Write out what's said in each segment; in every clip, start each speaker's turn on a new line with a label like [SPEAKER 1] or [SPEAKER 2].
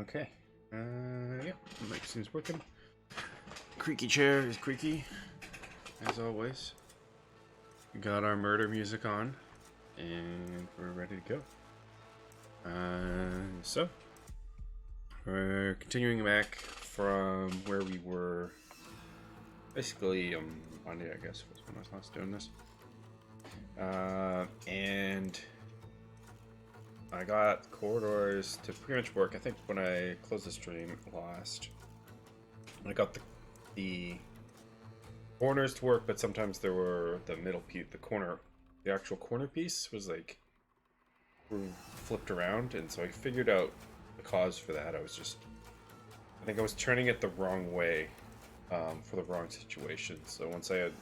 [SPEAKER 1] Okay. Yeah, the mic seems working. Creaky chair is creaky, as always. We got our murder music on, and we're ready to go. So, we're continuing back from where we were. Basically, Monday, I guess, was when I was last doing this. And I got corridors to pretty much work. I think when I closed the stream last, I got the corners to work, but sometimes there were the middle piece, the actual corner piece was like flipped around, and so I figured out the cause for that. I think I was turning it the wrong way for the wrong situation. So once I had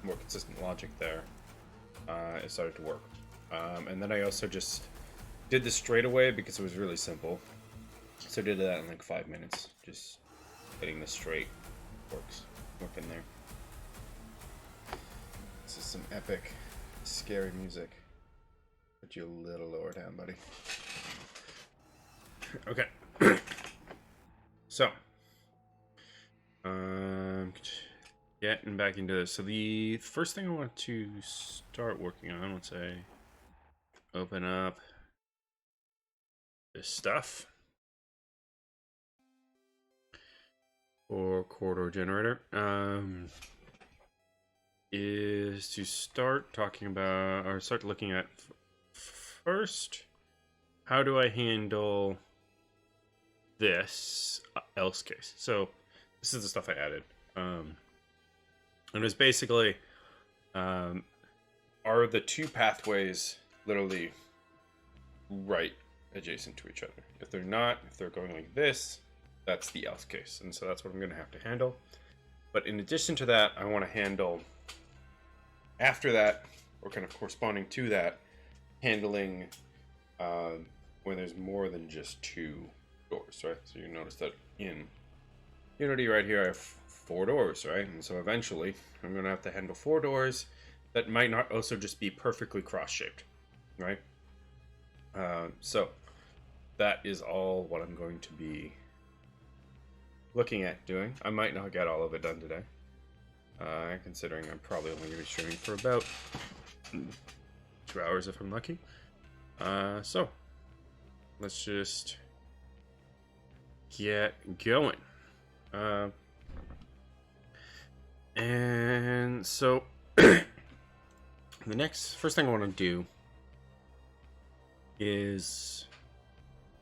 [SPEAKER 1] more consistent logic there, it started to work. And then I also just did this straight away because it was really simple. So I did that in like 5 minutes, just getting this straight working there. This is some epic, scary music. Put you a little lower down, buddy. Okay. So, getting back into this. So the first thing I want to start working on, let's say, open up this stuff for corridor generator. Is to start talking about, or start looking at first, how do I handle this else case? So this is the stuff I added. And it was basically, are the two pathways literally right adjacent to each other? If they're not, if they're going like this, that's the else case. And so that's what I'm going to have to handle. But in addition to that, I want to handle, after that, or kind of corresponding to that, handling when there's more than just two doors, right? So you notice that in Unity right here, I have 4 doors, right? And so eventually, I'm going to have to handle 4 doors that might not also just be perfectly cross-shaped, right? So that is all what I'm going to be looking at doing. I might not get all of it done today, considering I'm probably only going to be streaming for about 2 hours if I'm lucky. So let's just get going. And so the first thing I want to do is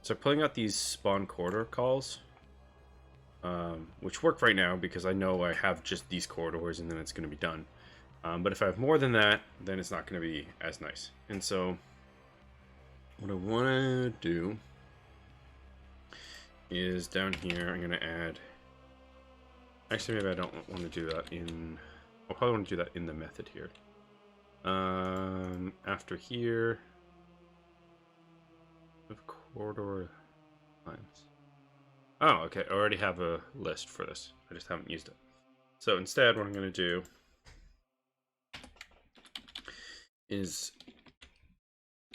[SPEAKER 1] start pulling out these spawn corridor calls, which work right now because I know I have just these corridors and then it's going to be done. But if I have more than that, then it's not going to be as nice. And so what I want to do is down here, I'm going to add, actually maybe I don't want to do that I'll probably want to do that in the method here. After here, of corridor lines. Oh, okay, I already have a list for this. I just haven't used it. So instead, what I'm going to do is,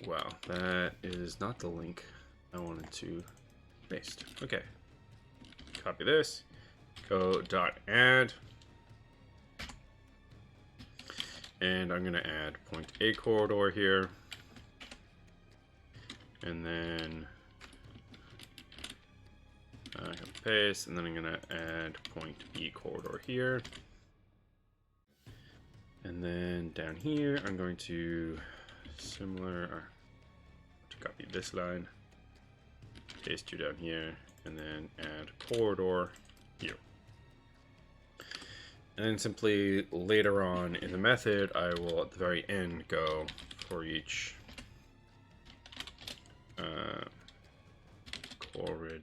[SPEAKER 1] wow, that is not the link I wanted to paste. Okay, copy this, go .add, and I'm going to add point A corridor here, and then paste, and then I'm going to add point B corridor here. And then down here, I'm going to copy this line, paste you down here, and then add corridor here. And then simply later on in the method, I will at the very end go for each corridor.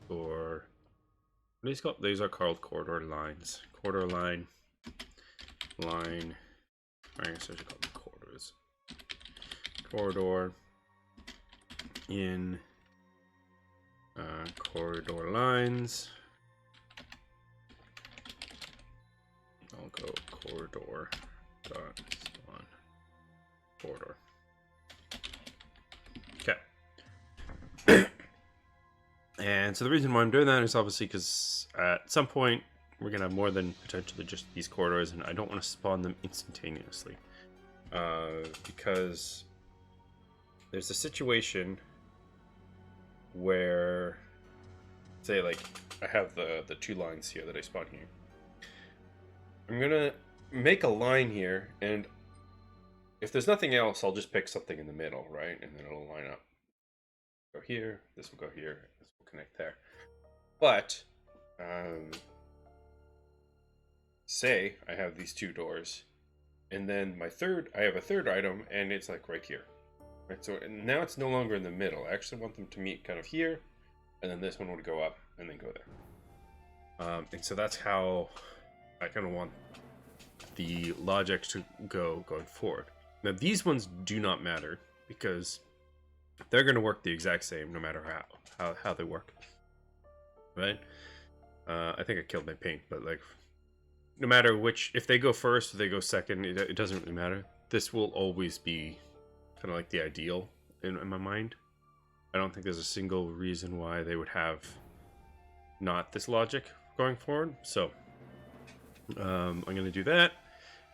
[SPEAKER 1] What are these called? These are called corridor lines. Corridor line. I guess I should call them corridors. Corridor in corridor lines. I'll go corridor dot spawn corridor. Okay. And so the reason why I'm doing that is obviously because at some point we're going to have more than potentially just these corridors, and I don't want to spawn them instantaneously. Because there's a situation where, say, like, I have the two lines here that I spawn here. I'm going to make a line here, and if there's nothing else, I'll just pick something in the middle, right? And then it'll line up. Go here, this will go here, this will connect there. But, say I have these two doors, and then I have a third item, and it's like right here. Right, so now it's no longer in the middle. I actually want them to meet kind of here, and then this one would go up and then go there. And so that's how I kind of want the logic to go going forward. Now these ones do not matter because they're going to work the exact same no matter how they work, right? I think I killed my paint, but like, no matter which, if they go first or they go second, it doesn't really matter. This will always be kind of like the ideal in my mind. I don't think there's a single reason why they would have not this logic going forward. So I'm going to do that.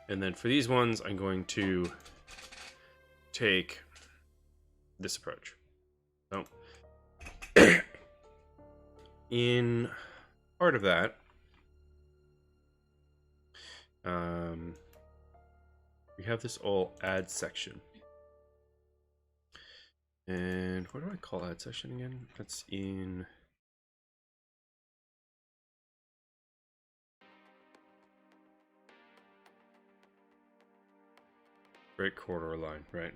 [SPEAKER 1] And then for these ones, I'm going to take this approach. So in part of that, we have this all add section. And what do I call add section again? That's in create corridor line, right?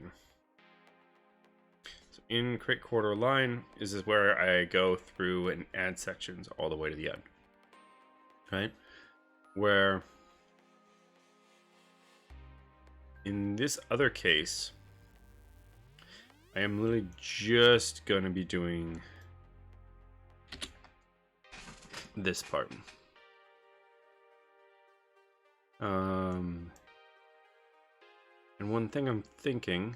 [SPEAKER 1] So in create corridor line is where I go through and add sections all the way to the end, right? Where in this other case, I am literally just going to be doing this part. And one thing I'm thinking,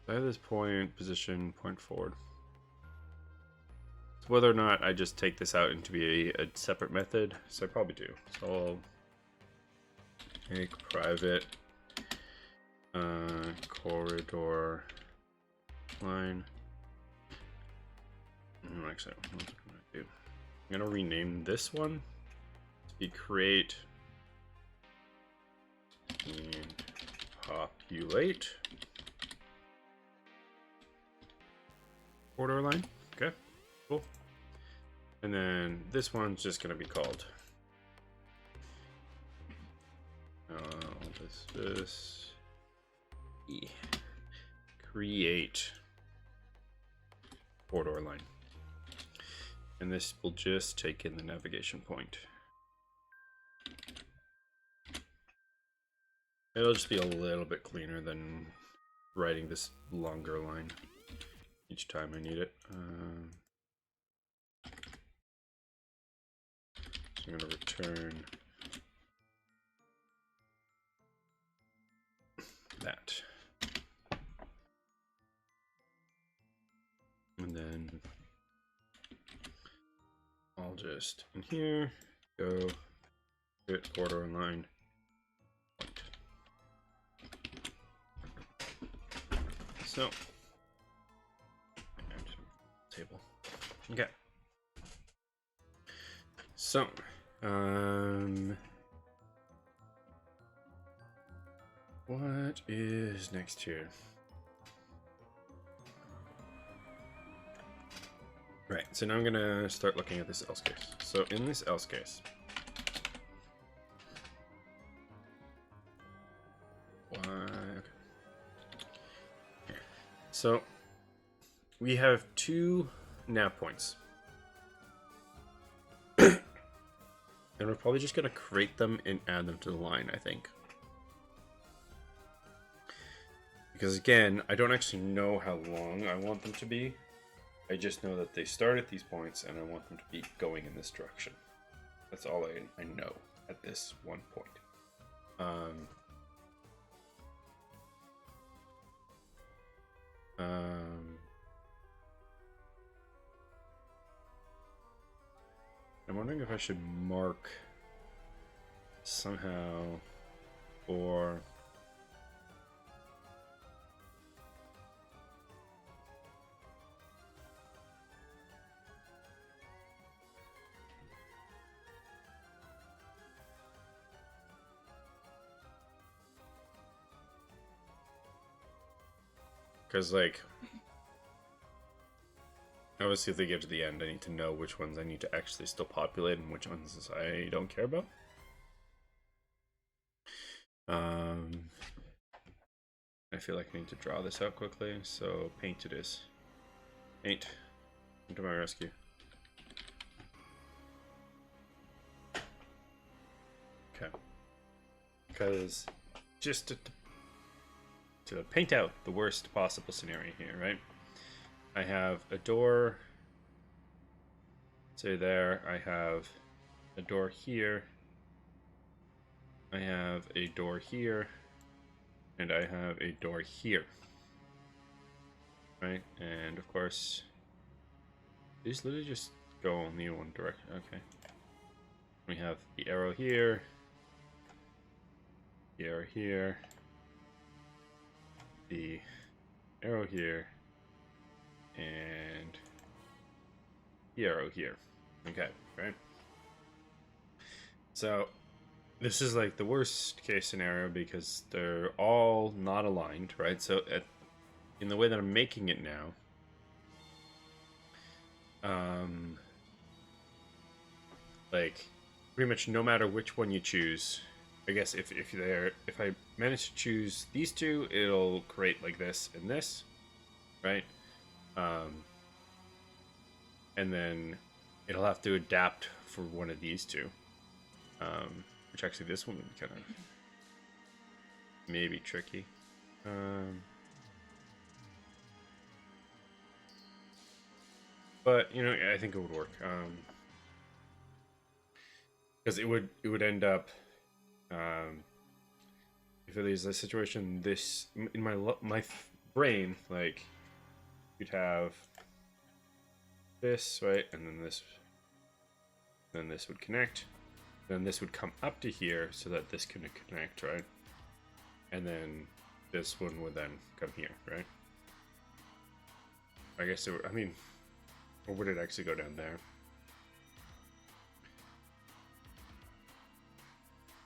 [SPEAKER 1] I have this point, position, point forward. So whether or not I just take this out into be a separate method, so I probably do. So I'll make private corridor line. Actually, what am I gonna do? I'm gonna rename this one to be create and populate corridor line. Okay, cool. And then this one's just gonna be called this create corridor line, and this will just take in the navigation point. It'll just be a little bit cleaner than writing this longer line each time I need it. So I'm going to return that. And then I'll just, in here, go hit border line point. So, and table. Okay. So, what is next here? Right, so now I'm gonna start looking at this else case. So in this else case, okay. So we have two nav points. And we're probably just gonna create them and add them to the line, I think. Because again, I don't actually know how long I want them to be. I just know that they start at these points and I want them to be going in this direction. That's all I know at this one point. I'm wondering if I should mark somehow or because, like, obviously if they get to the end, I need to know which ones I need to actually still populate and which ones I don't care about. I feel like I need to draw this out quickly, so paint it is. Paint. Come to my rescue. Okay. Because just to paint out the worst possible scenario here, right? I have a door, say there, I have a door here, I have a door here, and I have a door here. Right? And of course, these literally just go only in one direction. Okay. We have the arrow here, the arrow here, the arrow here, and the arrow here. Okay, right? So this is like the worst case scenario because they're all not aligned, right? So in the way that I'm making it now, like pretty much no matter which one you choose, I guess if I manage to choose these two, it'll create like this and this, right? And then it'll have to adapt for one of these two. Which actually this one would kind of maybe tricky. But you know, I think it would work. Because it would end up, if it is a situation this in my brain, like you'd have this, right, and then this would connect. Then this would come up to here so that this can connect, right? And then this one would then come here, right? I guess it would, I mean, or would it actually go down there?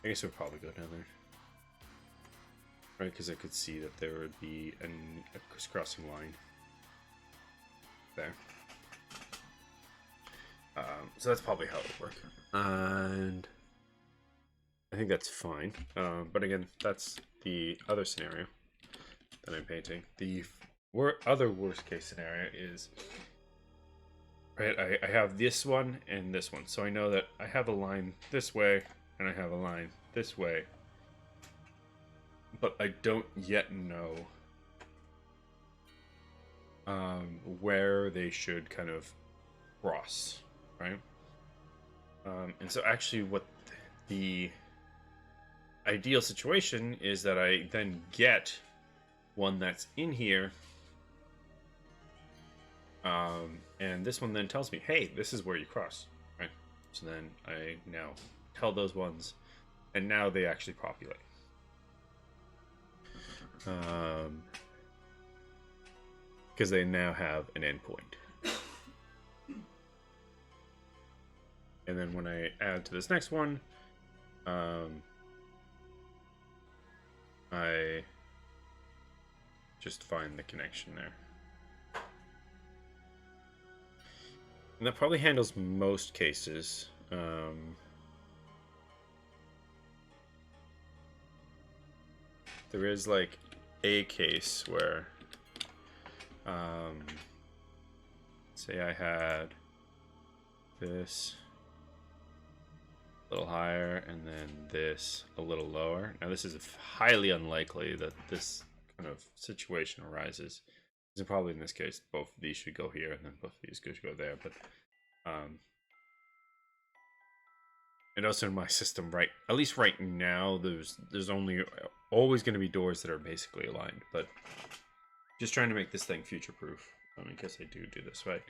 [SPEAKER 1] I guess it would probably go down there. Right, because I could see that there would be a crisscrossing line there. So that's probably how it would work. And I think that's fine. But again, that's the other scenario that I'm painting. The other worst case scenario is, right, I have this one and this one. So I know that I have a line this way and I have a line this way. But I don't yet know where they should kind of cross, right? And so actually what the ideal situation is that I then get one that's in here, and this one then tells me, hey, this is where you cross, right? So then I now tell those ones, and now they actually populate. Because they now have an endpoint. And then when I add to this next one, I just find the connection there. And that probably handles most cases. There is like a case where, say I had this a little higher and then this a little lower. Now this is highly unlikely that this kind of situation arises. So probably in this case, both of these should go here and then both of these should go there. But and also in my system, right, at least right now, there's only always going to be doors that are basically aligned. But just trying to make this thing future proof in case I do this right.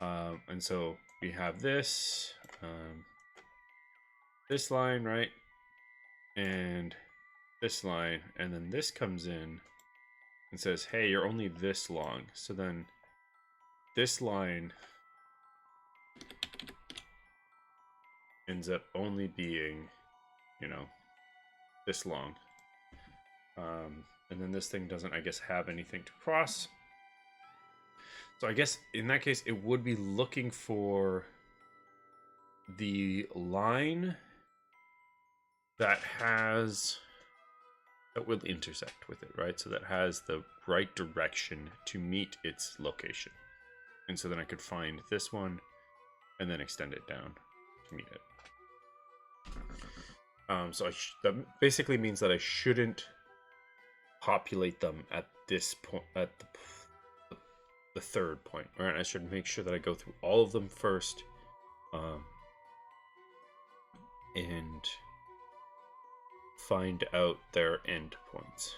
[SPEAKER 1] And so we have this this line, right? And this line, and then this comes in and says, hey, you're only this long. So then this line ends up only being, you know, this long. And then this thing doesn't, I guess, have anything to cross. So I guess in that case, it would be looking for the line that will intersect with it, right? So that has the right direction to meet its location. And so then I could find this one and then extend it down to meet it. So that basically means that I shouldn't populate them at this point, at the third point. All right, I should make sure that I go through all of them first, and find out their endpoints.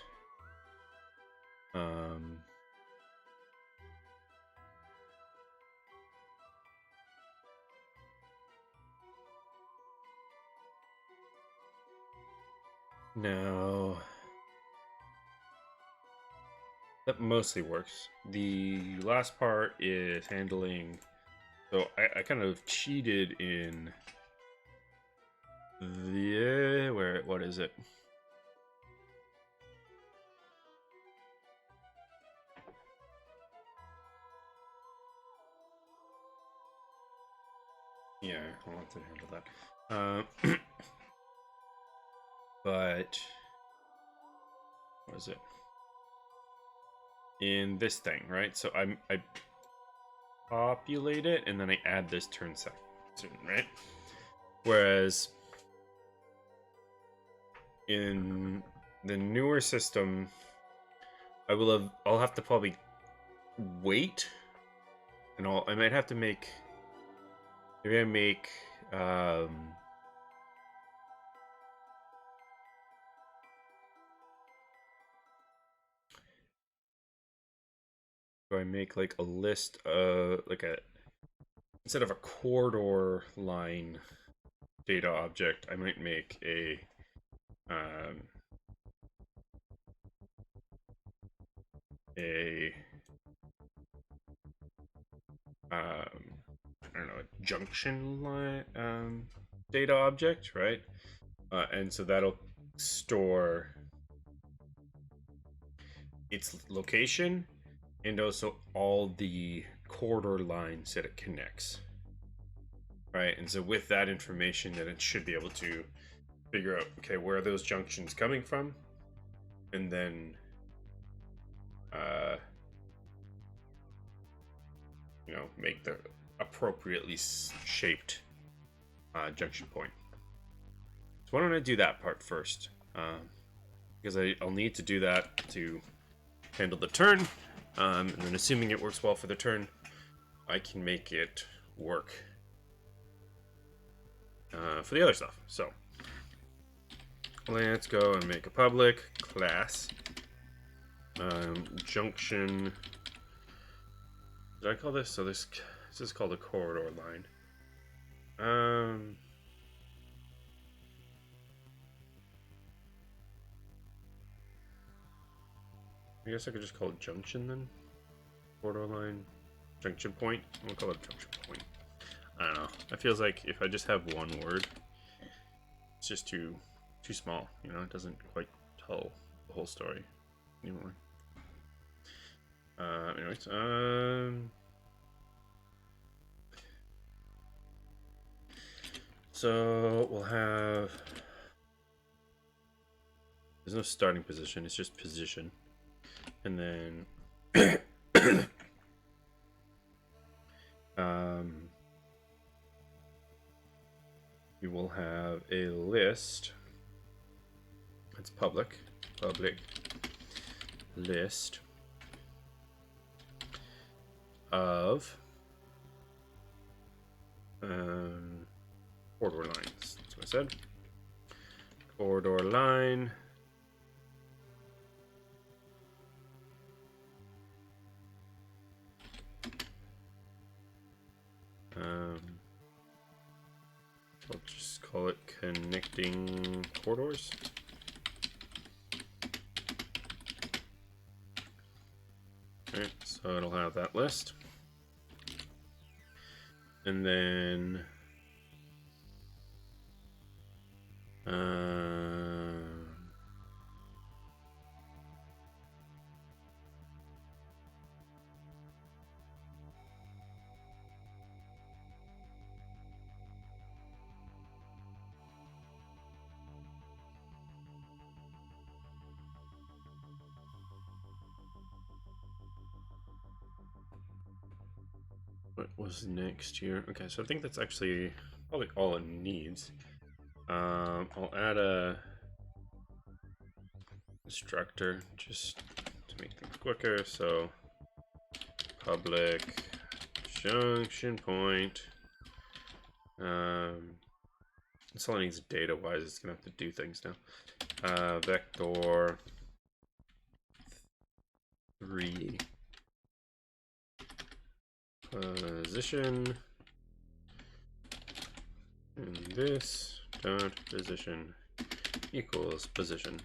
[SPEAKER 1] Now, that mostly works. The last part is handling. So I kind of cheated in the what is it? Yeah, I'll have to handle that. But what is it? In this thing, right? So I populate it and then I add this turn section, right? Whereas in the newer system, I'll have to probably wait, and I might have to make, maybe I make do I make like a list, like instead of a corridor line data object, I might make a I don't know, a junction line data object, right? And so that'll store its location and also all the corridor lines that it connects, right? And so with that information, then it should be able to figure out, okay, where are those junctions coming from, and then you know, make the appropriately shaped junction point. So why don't I do that part first, because I'll need to do that to handle the turn, and then assuming it works well for the turn, I can make it work for the other stuff. So let's go and make a public class junction. Did I call this? So this is called a corridor line. I guess I could just call it junction then. Corridor line, junction point. We'll call it junction point. I don't know. It feels like if I just have one word, it's just too small. You know, it doesn't quite tell the whole story anymore. Anyways, so we'll have. There's no starting position. It's just position, and then. We will have a list. It's public list of corridor lines. That's what I said. Corridor line. I'll just call it connecting corridors. Alright, so it'll have that list. And then what was next here? Okay, so I think that's actually probably all it needs. I'll add a instructor just to make things quicker. So public junction point. That's all it needs data wise. It's gonna have to do things now. Vector 3 position, and this dot position equals position.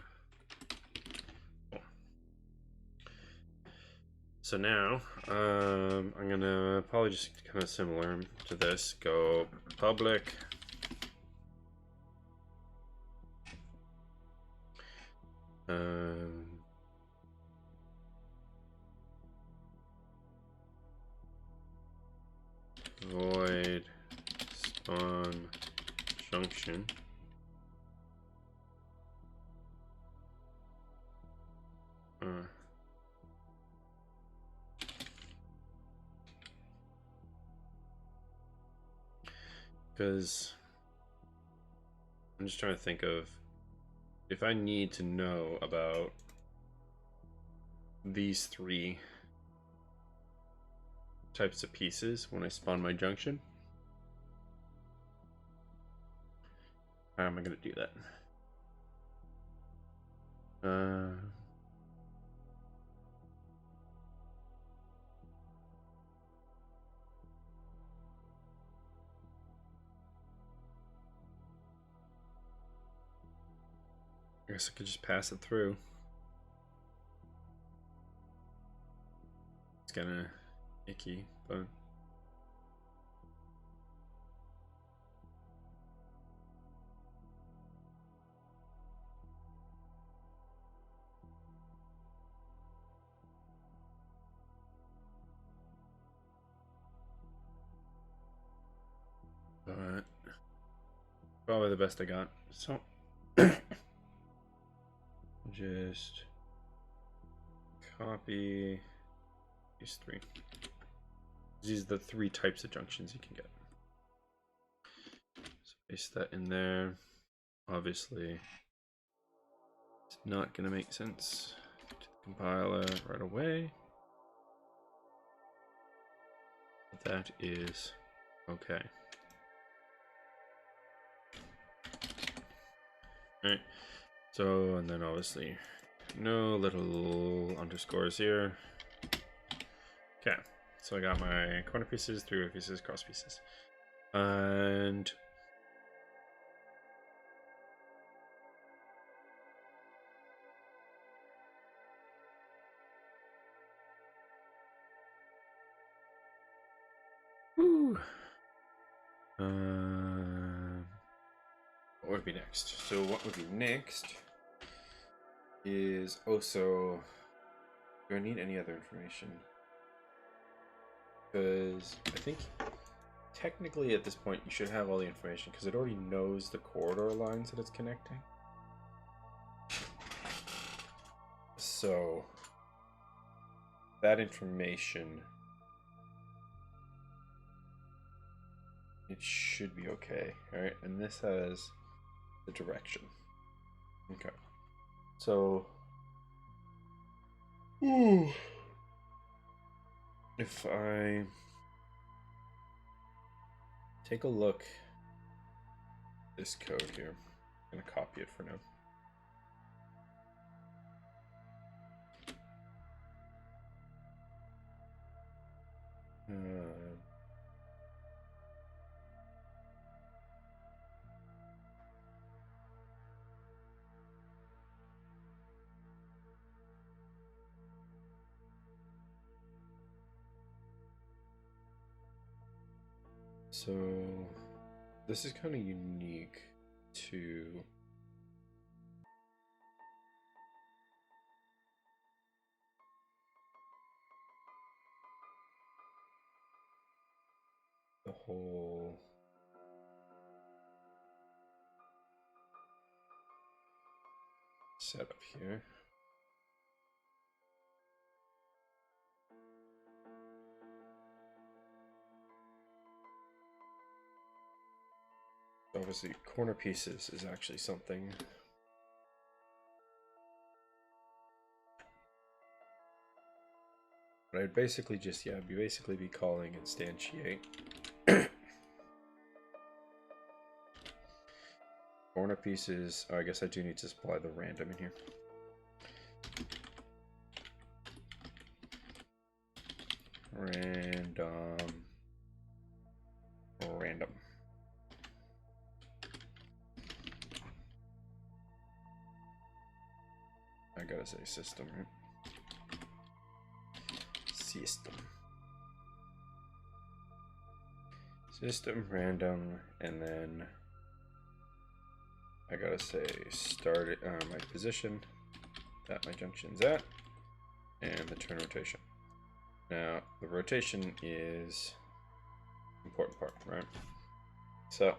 [SPEAKER 1] So now I'm gonna probably just kind of similar to this, go public void spawn junction because I'm just trying to think of if I need to know about these three types of pieces when I spawn my junction. How am I going to do that? I guess I could just pass it through. It's kind of icky, but probably the best I got. So just copy these three. These are the three types of junctions you can get. So paste that in there. Obviously, it's not going to make sense to the compiler right away. But that is okay. Alright, so, and then obviously no little underscores here. Okay, so I got my corner pieces, three-way pieces, cross pieces. And what would be next? So what would be next is also, do I need any other information? Because I think technically at this point you should have all the information because it already knows the corridor lines that it's connecting. So that information, it should be okay. All right, and this has the direction. Okay, so if I take a look at this code here, I'm gonna copy it for now. So this is kind of unique to the whole setup here. Obviously, corner pieces is actually something. But I'd basically just, yeah, basically be calling instantiate. Corner pieces, oh, I guess I do need to supply the random in here. Random. I gotta say system, right? System random, and then I gotta say start my position that my junction's at, and the turn rotation. Now the rotation is important part, right? So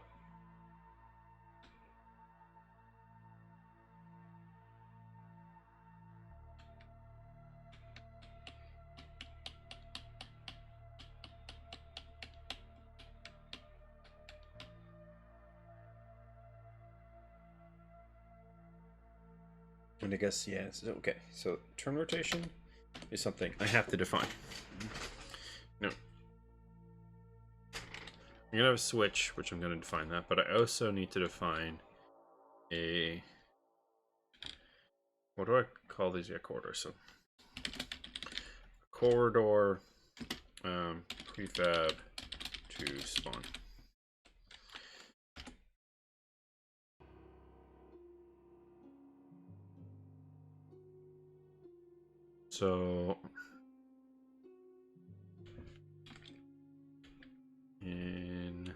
[SPEAKER 1] and I guess, yeah, so, okay, so turn rotation is something I have to define. No. I'm gonna have a switch, which I'm gonna define that, but I also need to define a, what do I call these? Yeah, corridors. So corridor prefab to spawn. So in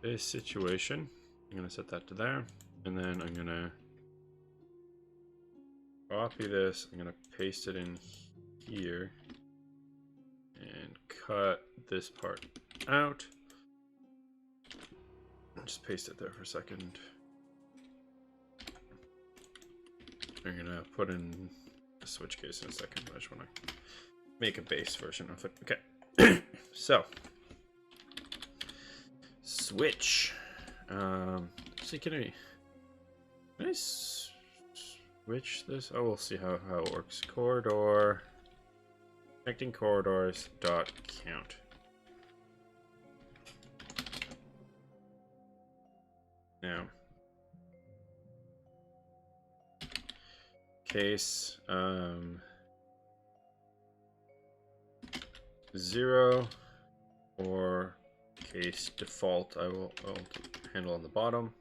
[SPEAKER 1] this situation, I'm gonna set that to there, and then I'm gonna copy this. I'm gonna paste it in here and cut this part out. Just paste it there for a second. I'm gonna put in the switch case in a second, but I just want to make a base version of it. Okay, so switch. So can I switch this? Oh, we'll see how it works. Corridor connecting corridors dot count. Now, case 0 or case default I'll handle on the bottom,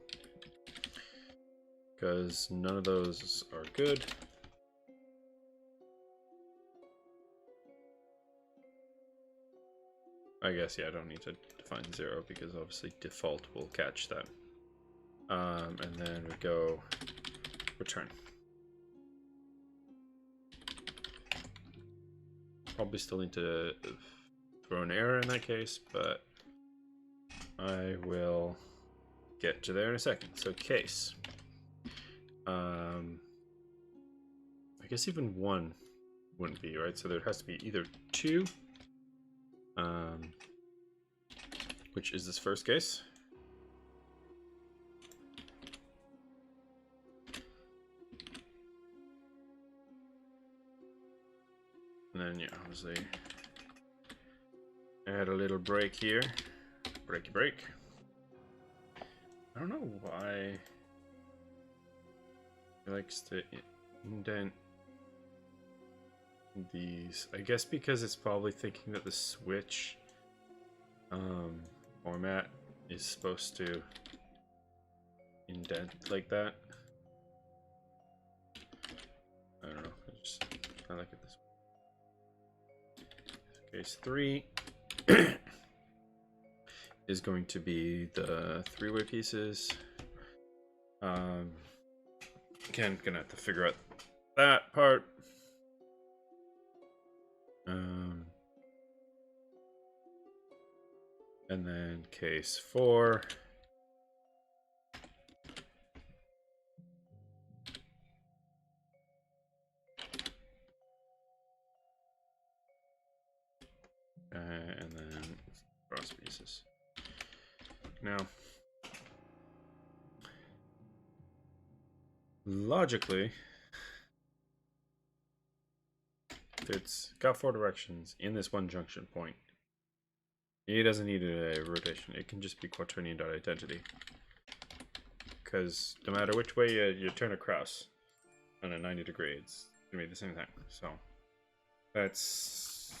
[SPEAKER 1] because none of those are good. I guess, yeah, I don't need to define 0 because obviously default will catch that. And then we go return. Probably still need to throw an error in that case, but I will get to there in a second. So case. I guess even 1 wouldn't be, right? So there has to be either 2, which is this first case. And then, yeah, obviously add a little break here. Breaky break. I don't know why it likes to indent these. I guess because it's probably thinking that the switch format is supposed to indent like that. I don't know. I like it this way. Case 3. is going to be the three-way pieces. Again, gonna have to figure out that part. And then case 4. And then cross pieces. Now, logically, if it's got 4 directions in this one junction point, it doesn't need a rotation. It can just be quaternion dot identity. Because no matter which way you turn across on a 90 degree, it's going to be the same thing. So that's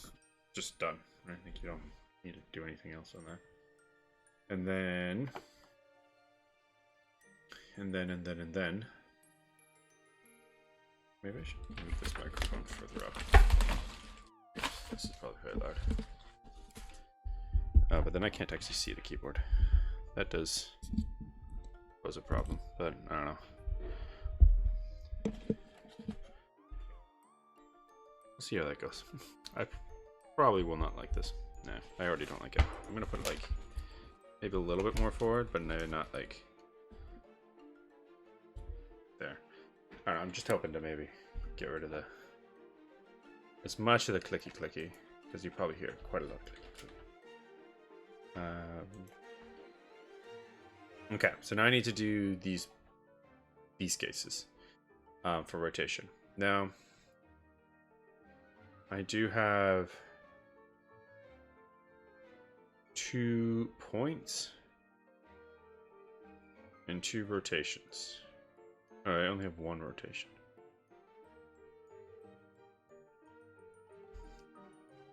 [SPEAKER 1] just done. I think you don't need to do anything else on that. And then maybe I should move this microphone further up. This is probably very loud. But then I can't actually see the keyboard. That does pose a problem, but I don't know. We'll see how that goes. I probably will not like this. Nah, I already don't like it. I'm gonna put it like maybe a little bit more forward, but no, not like there. I don't know, I'm just hoping to maybe get rid of as much of the clicky, because you probably hear quite a lot of clicky. Okay, so now I need to do these cases for rotation. Now, I do have 2 points and 2 rotations. Oh, I only have 1 rotation.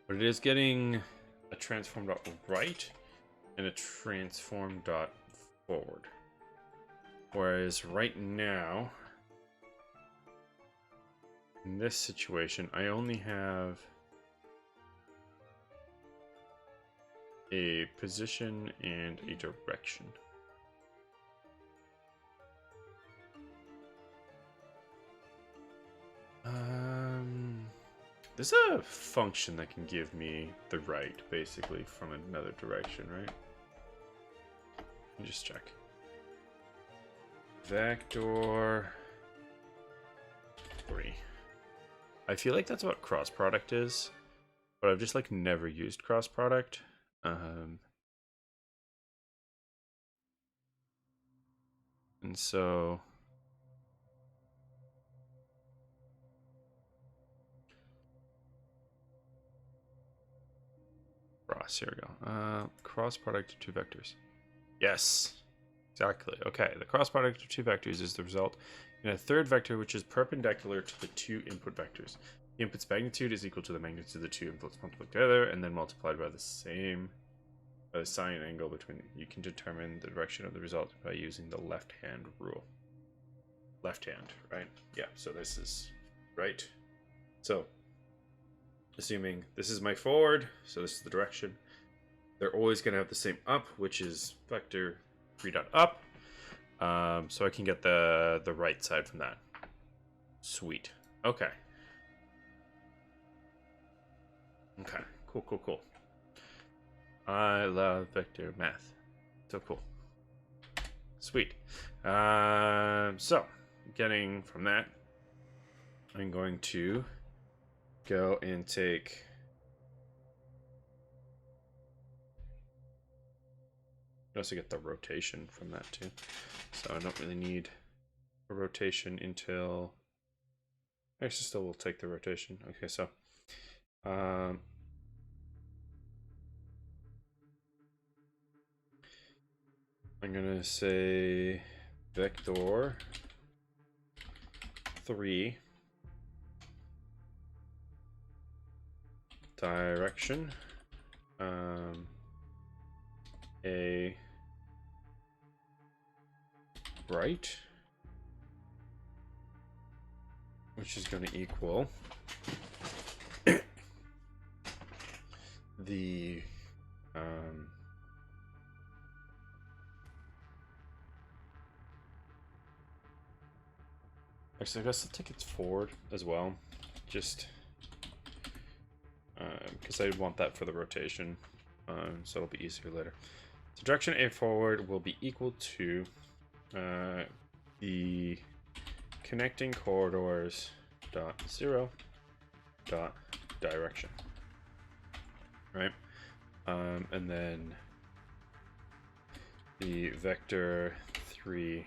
[SPEAKER 1] But it is getting a transform dot right and a transform dot forward. Whereas right now, in this situation, I only have a position and a direction. There's a function that can give me the right, basically, from another direction, right? Let me just check. Vector 3. I feel like that's what cross product is, but I've just like never used cross product. And so cross, here we go. Cross product of 2 vectors. Yes, exactly. Okay, the cross product of 2 vectors is the result in a third vector which is perpendicular to the 2 input vectors. The input's magnitude is equal to the magnitude of the 2 inputs multiplied together and then multiplied by the sine angle between them. You can determine the direction of the result by using the left hand rule. Left hand, right? Yeah, so this is right. So, assuming this is my forward, so this is the direction, they're always going to have the same up, which is vector 3 dot up. So I can get the right side from that. Sweet. Okay. Okay. Cool. I love vector math. So cool. Sweet. So getting from that, I'm going to go and take I also get the rotation from that too. So I don't really need a rotation until actually still will take the rotation. Okay, so I'm gonna say vector 3 direction a right, which is going to equal the Actually, I guess I'll take it forward as well, just because I want that for the rotation, so it'll be easier later. So direction A forward will be equal to the connecting corridors dot 0 dot direction, right? And then the vector 3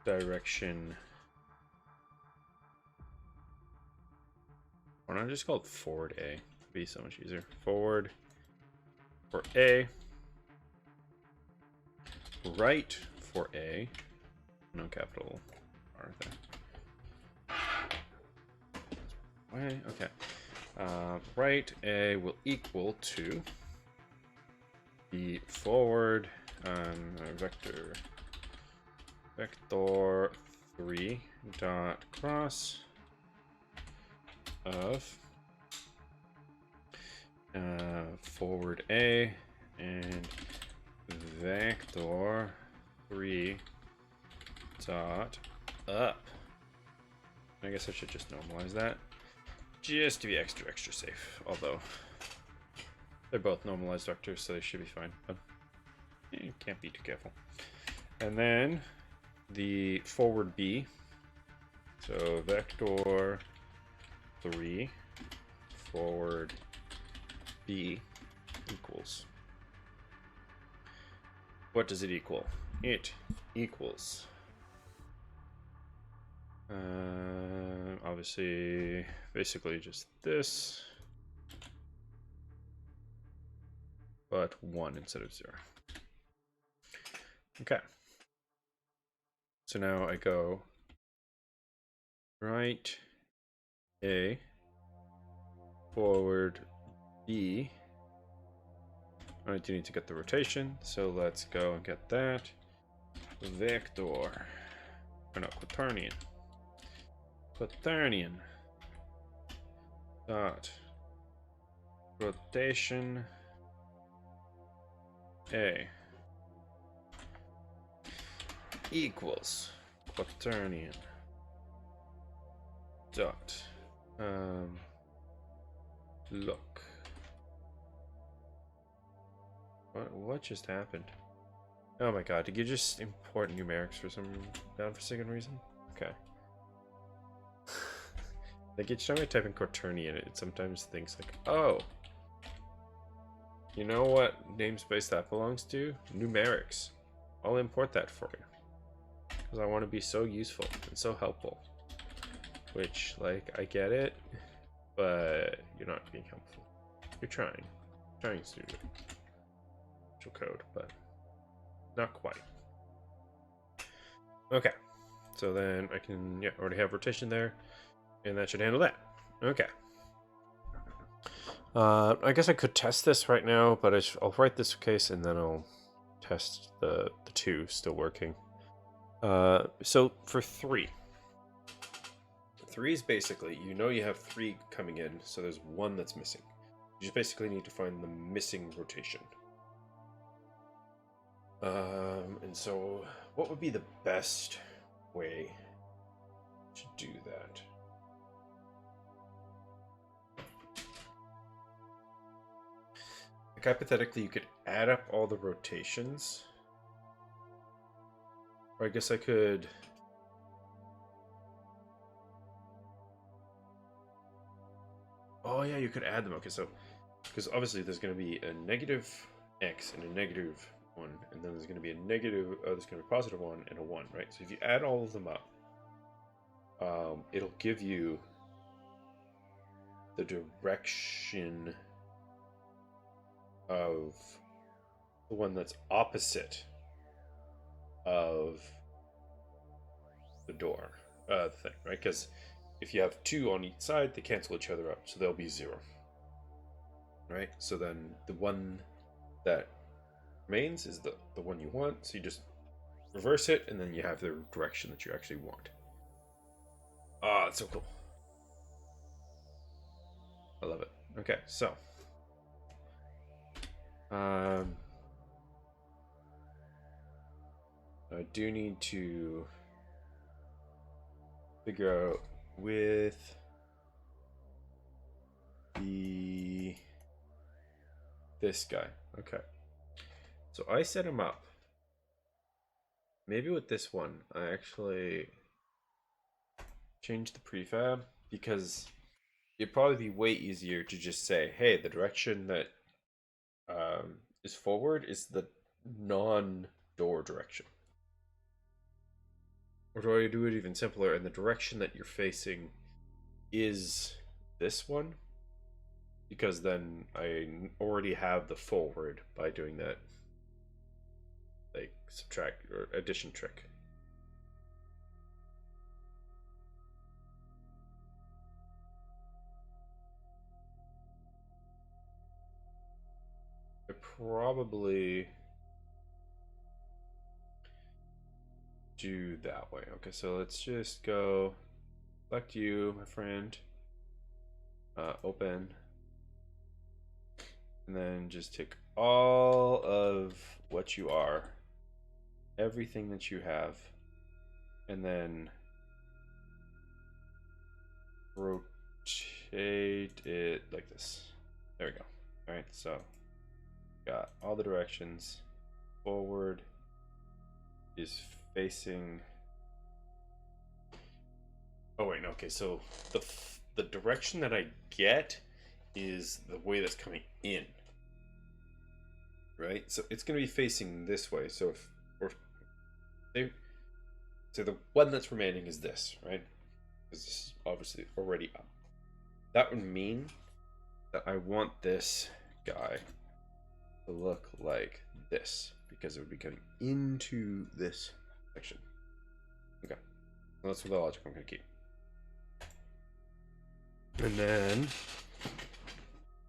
[SPEAKER 1] direction. Why don't I just call it forward A? It'd be so much easier. Forward for A. Right for A. No capital R there. Why? Okay. Right A will equal to the forward vector 3 dot cross of forward A and vector 3 dot up. I guess I should just normalize that just to be extra safe, although they're both normalized vectors, so they should be fine, but you can't be too careful. And then the forward B, so vector 3 forward B equals, what does it equal? It equals obviously basically just this, but 1 instead of 0. Okay, so now I go right A forward B. I do need to get the rotation, so let's go and get that. Vector, or no, quaternion dot rotation A equals quaternion dot look. What just happened? Oh my god, did you just import numerics for some godforsaken reason? Okay. Like each time I type in quaternion, it sometimes thinks like, oh, you know what namespace that belongs to? Numerics. I'll import that for you. Because I want to be so useful and so helpful. Which, like, I get it, but you're not being helpful. You're trying. Trying to do code, but not quite. Okay. So then I can, yeah, already have rotation there. And that should handle that. Okay. I guess I could test this right now, but I'll write this case and then I'll test the 2 still working. So for 3 is basically, you know you have 3 coming in, so there's 1 that's missing. You just basically need to find the missing rotation. And so what would be the best way to do that? Like hypothetically, you could add up all the rotations. Or I guess I could... Oh yeah, you could add them. Okay, so... Because obviously there's going to be a negative x and a negative 1, and then there's going to be a negative... there's going to be a positive 1 and a 1, right? So if you add all of them up, it'll give you the direction of the one that's opposite of the door, the thing, right? Because if you have 2 on each side, they cancel each other out, so they'll be 0, right? So then the one that remains is the one you want, so you just reverse it, and then you have the direction that you actually want. Ah, it's so cool. I love it. Okay, so I do need to figure out with this guy. Okay. So I set him up. Maybe with this one, I actually change the prefab because it'd probably be way easier to just say, hey, the direction that is forward is the non-door direction. Or do I do it even simpler and the direction that you're facing is this one? Because then I already have the forward by doing that, like, subtract or addition trick. I probably do that way. Okay, so let's just go select you, my friend, open, and then just take all of what you are, everything that you have, and then rotate it like this. There we go. All right, so got all the directions. Forward is facing. Oh wait, no, okay. So the direction that I get is the way that's coming in, right? So it's going to be facing this way. So if so the one that's remaining is this, right? Because this is obviously already up. That would mean that I want this guy to look like this because it would be coming into this section. Okay, so that's the logic I'm going to keep. And then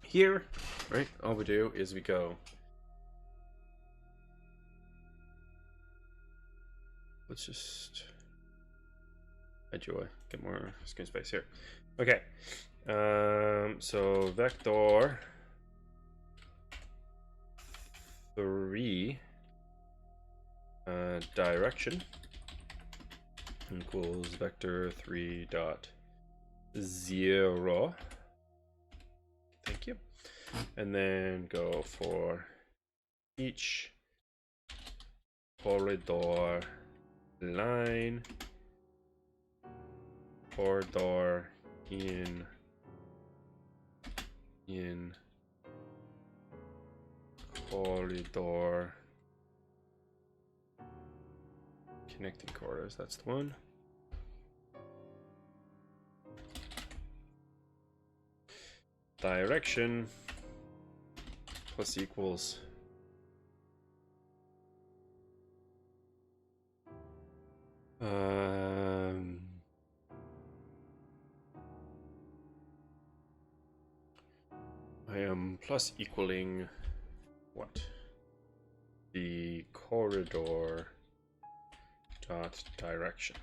[SPEAKER 1] here, right, all we do is we go, let's just enjoy, get more screen space here. Okay, so vector 3 direction equals vector 3 dot 0. Thank you. And then go for each corridor line, corridor in corridor connecting corridors. That's the one. Direction plus equals I am plus equaling what? The corridor dot direction.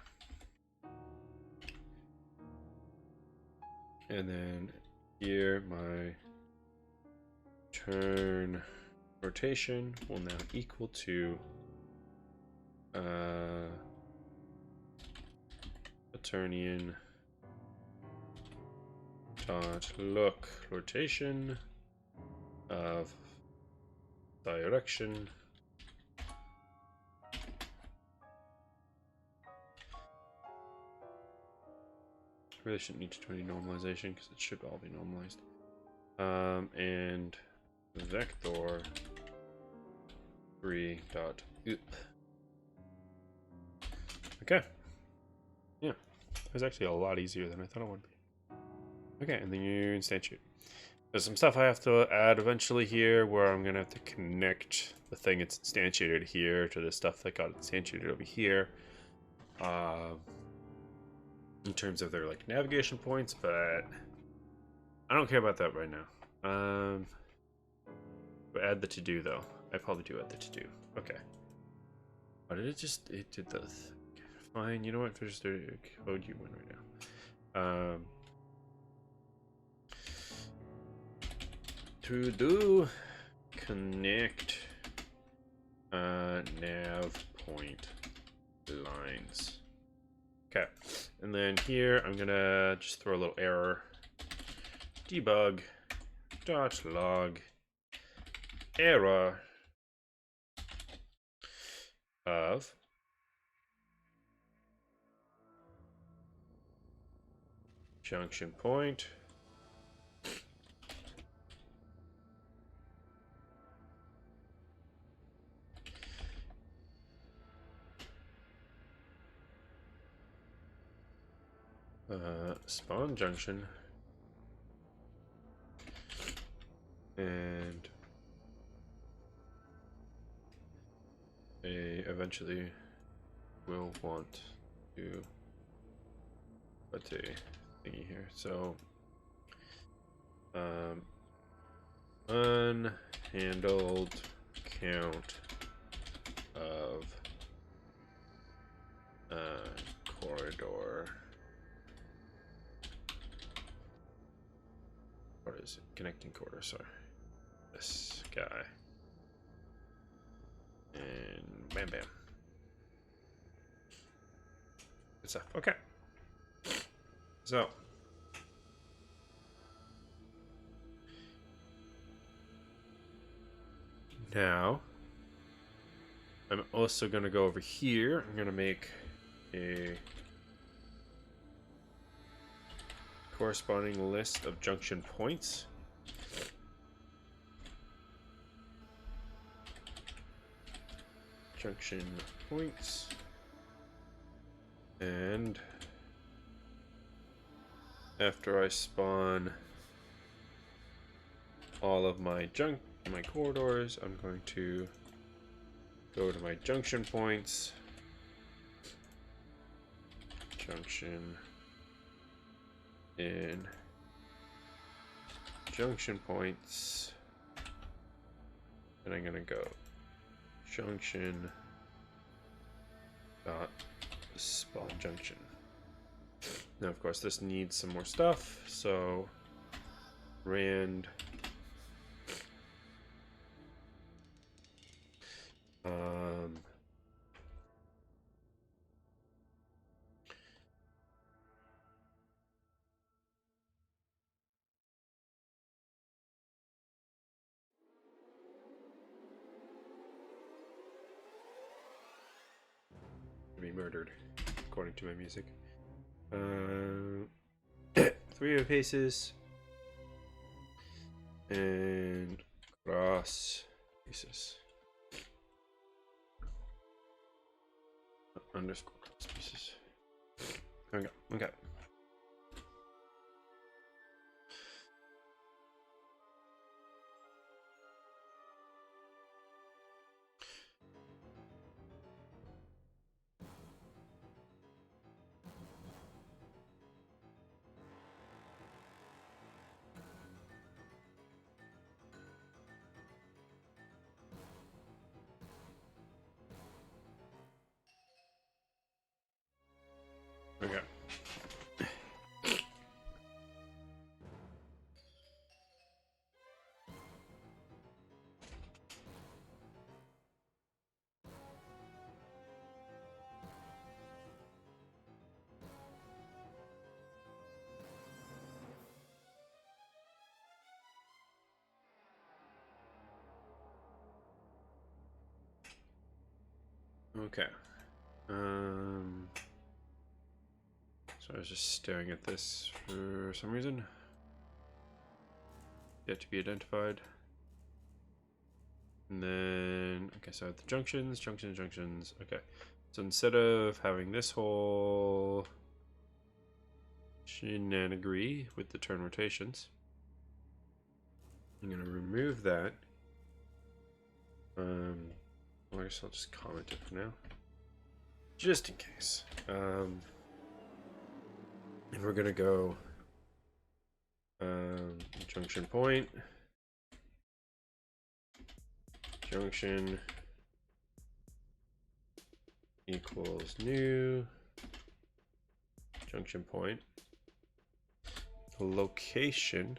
[SPEAKER 1] And then here my turn rotation will now equal to Saturnian dot look rotation of direction really shouldn't need to do any normalization because it should all be normalized. And vector 3 dot oop. Okay. Yeah, it was actually a lot easier than I thought it would be. Okay, and then you instantiate. There's some stuff I have to add eventually here where I'm gonna have to connect the thing that's instantiated here to the stuff that got instantiated over here. In terms of their like navigation points, but I don't care about that right now. But add the to do though. I probably do add the to do. Okay. Oh, did it just it did this? Fine. You know what? Just code you one right now. To do connect nav point lines. Okay, and then here I'm gonna just throw a little error. Debug dot log error of junction point spawn junction and eventually will want to put a thingy here. So unhandled count of corridor. What is it? Connecting corridor, sorry. This guy. And bam bam. Good stuff. Okay. So now I'm also gonna go over here. I'm gonna make a corresponding list of junction points. Junction points. And after I spawn all of my corridors, I'm going to go to my junction points. Junction in junction points, and I'm gonna go junction dot spawn junction. Now of course this needs some more stuff, so rand be murdered according to my music. 3 of paces and cross pieces. Underscore cross pieces. There we go. Okay. Okay. Okay. So I was just staring at this for some reason. Yet to be identified. And then, okay, so I have the junctions. Okay. So instead of having this whole shenanigree with the turn rotations, I'm gonna remove that. Well, I guess I'll just comment it for now, just in case. And we're gonna go junction point, junction equals new junction point, location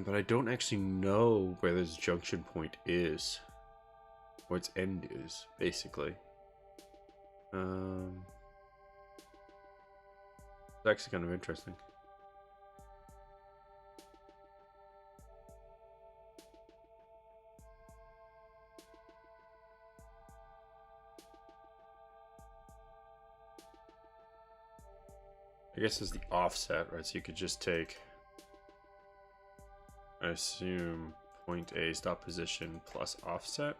[SPEAKER 1] But I don't actually know where this junction point is. Or its end is, basically. It's actually kind of interesting. I guess it's the offset, right? So you could just take, I assume, point A stop position plus offset.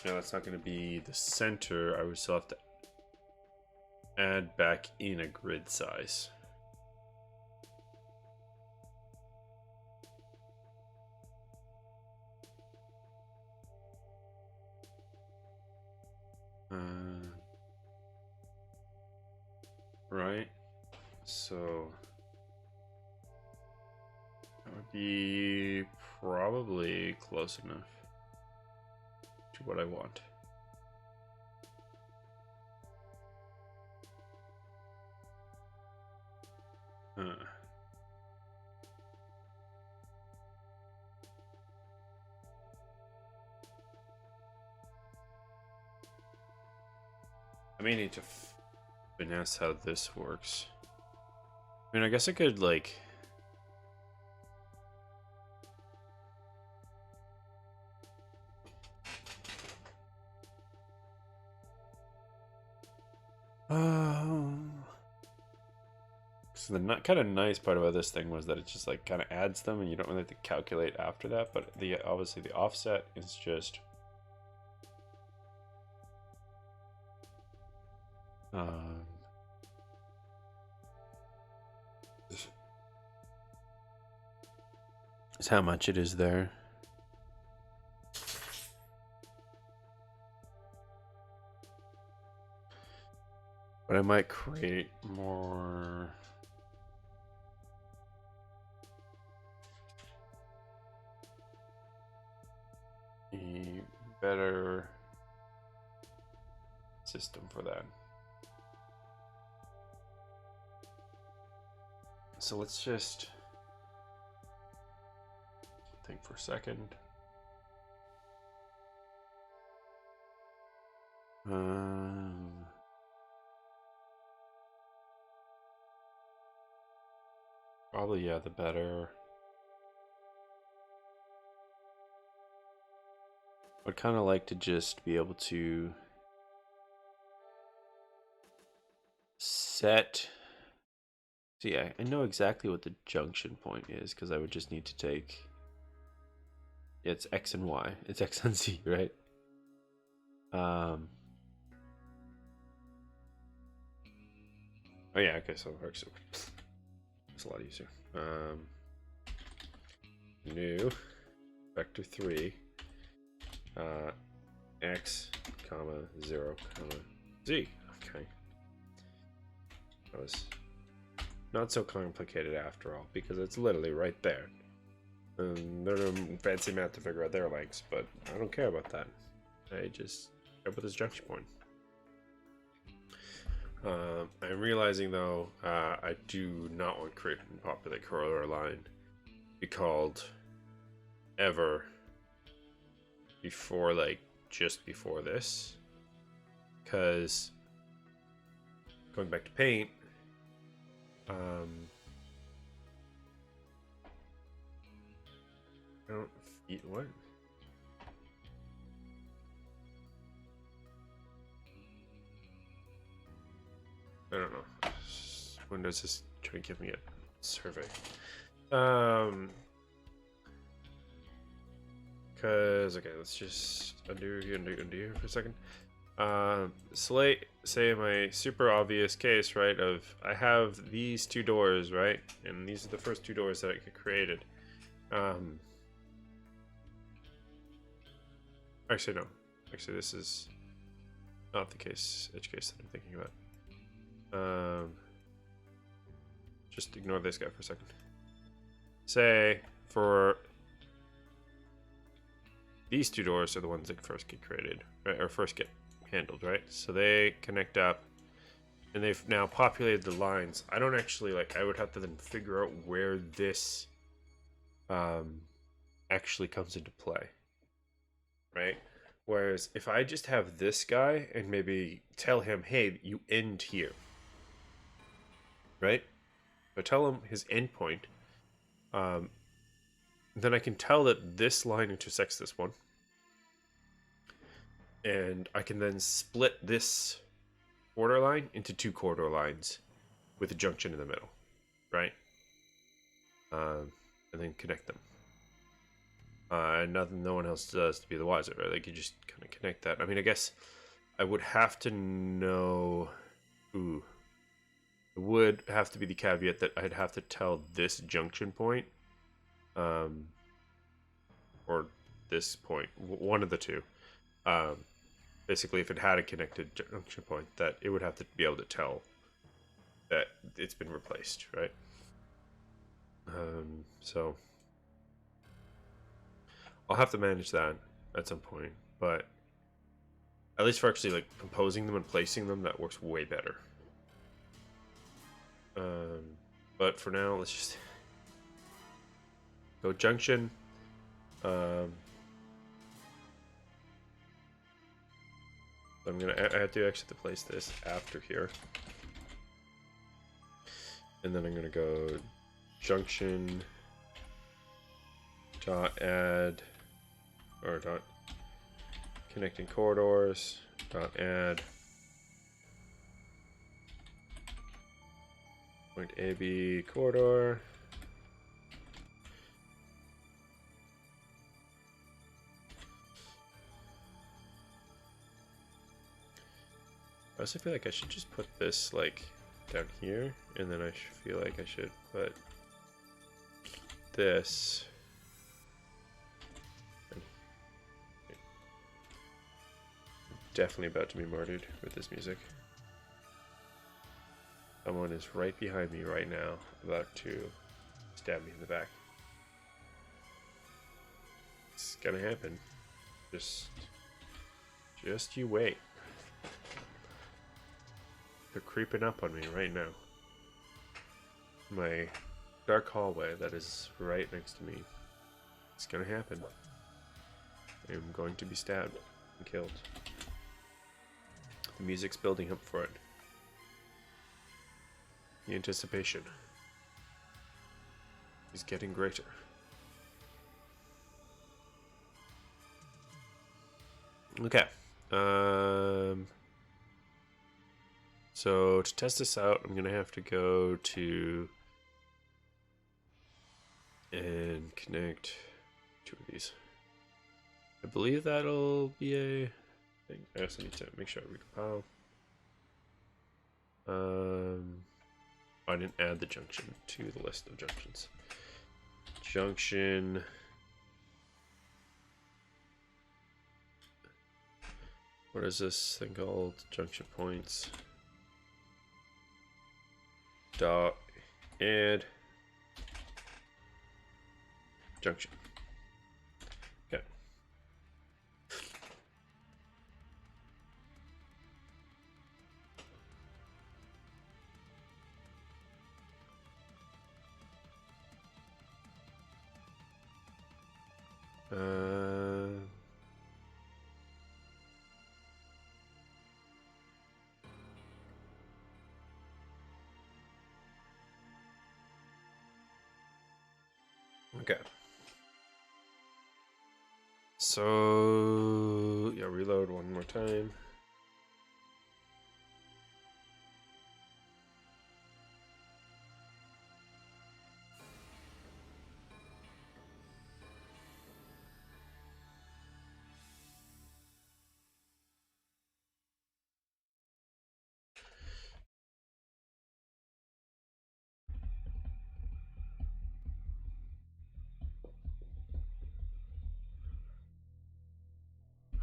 [SPEAKER 1] Yeah, that's not going to be the center. I would still have to add back in a grid size. Right, so that would be probably close enough to what I want. I may need to finesse how this works. I mean, I guess I could, like... So the kind of nice part about this thing was that it just, like, kind of adds them and you don't really have to calculate after that, but obviously the offset is just... is how much it is there. But I might create more... a better system for that. So let's just think for a second. Probably, yeah, the better. I'd kind of like to just be able to set... See, I know exactly what the junction point is because I would just need to take... Yeah, it's X and Y. It's X and Z, right? Oh yeah, okay, so it works. It's a lot easier. New vector 3 x comma 0 comma z. Okay, that was not so complicated after all because it's literally right there. And they're fancy math to figure out their lengths, but I don't care about that. I just care about this junction point. I'm realizing though, I do not want to create a popular corollary line be called ever before, like, just before this, because going back to paint, I don't feel what. I don't know. Windows is trying to give me a survey. Cause okay, let's just undo here for a second. So say my super obvious case, right, of I have these two doors, right, and these are the first two doors that I created. Actually no. Actually this is not the edge case that I'm thinking about. Just ignore this guy for a second. say for these two doors are the ones that first get created, right, or first get handled, right? So they connect up, and they've now populated the lines. I don't actually like. I would have to then figure out where this actually comes into play, right? Whereas if I just have this guy and maybe tell him, hey, you end here, right? If I tell him his endpoint, um, then I can tell that this line intersects this one. And I can then split this border line into two corridor lines with a junction in the middle, right? And then connect them. And nothing, no one else does to be the wiser, right? Like you just kind of connect that. I mean, I guess I would have to know. Ooh, it would have to be the caveat that I'd have to tell this junction point, or this point, one of the two. Basically, if it had a connected junction point, that it would have to be able to tell that it's been replaced, right? So I'll have to manage that at some point, but at least for actually like composing them and placing them, that works way better. But for now, let's just go junction. I have to actually place this after here, and then I'm gonna go junction dot add or dot connecting corridors dot add point AB corridor. I also feel like I should just put this like down here, and then I feel like I should put this. Definitely about to be martyred with this music. Someone is right behind me right now, about to stab me in the back. It's gonna happen. Just you wait. They're creeping up on me right now. My dark hallway that is right next to me. It's gonna happen. I'm going to be stabbed and killed. The music's building up for it. The anticipation is getting greater. Okay. So to test this out, I'm gonna have to go to and connect two of these. I believe that'll be a thing. I also need to make sure I recompile. I didn't add the junction to the list of junctions. Junction. What is this thing called? Junction points. Dot add junction. Okay. Okay. So yeah, reload one more time.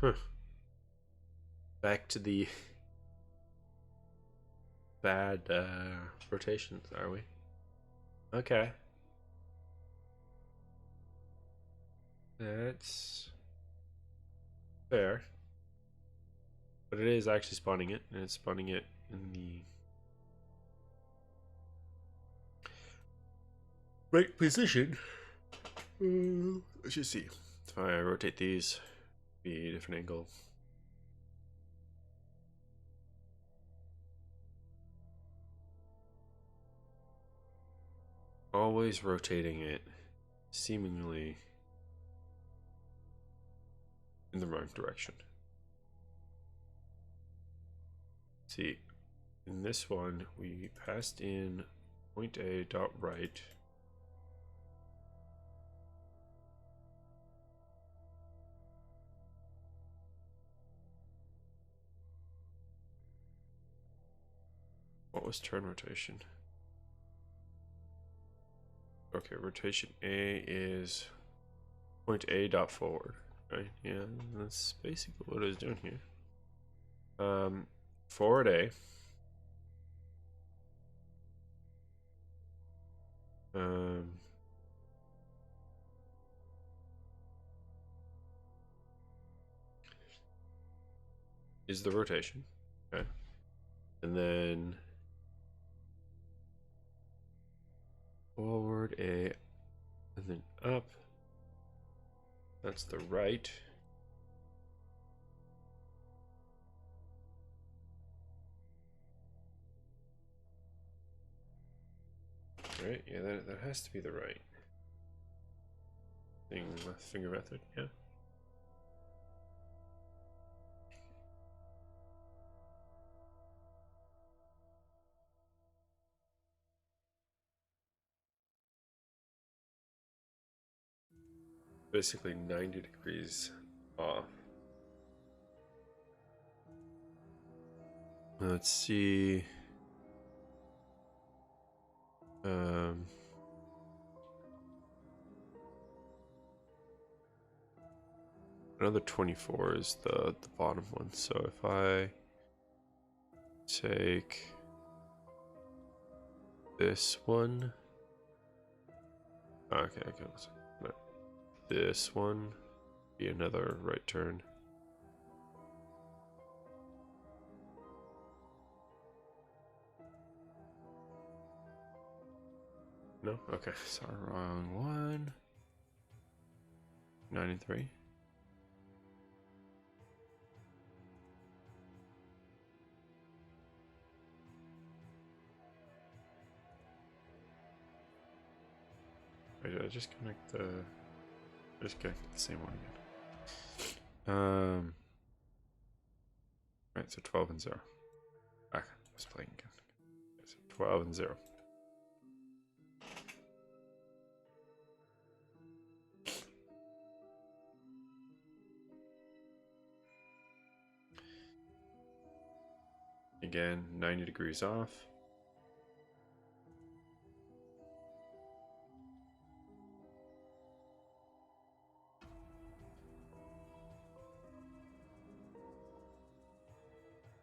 [SPEAKER 1] Huh. Back to the bad rotations, are we? Okay. That's fair. But it is actually spawning it, and it's spawning it in the right position. Let's just see. If I rotate these, be a different angle. Always rotating it, seemingly in the wrong direction. See, in this one, we passed in point A dot right. What was turn rotation? Okay, rotation A is point A dot forward, right? Yeah, that's basically what I was doing here. Forward A. Is the rotation, okay, and then forward A, and then up. That's the right. Right, yeah, that has to be the right thing. Finger method, yeah. Basically 90 degrees off. Let's see. Another 24 is the bottom one. So if I take this one, okay, let this one be another right turn. No? Okay, sorry, wrong one. 93. Wait, did I just connect the... Just connect the same one again. Right, so 12 and 0. Ah, let's play again. So 12 and 0. Again, 90 degrees off.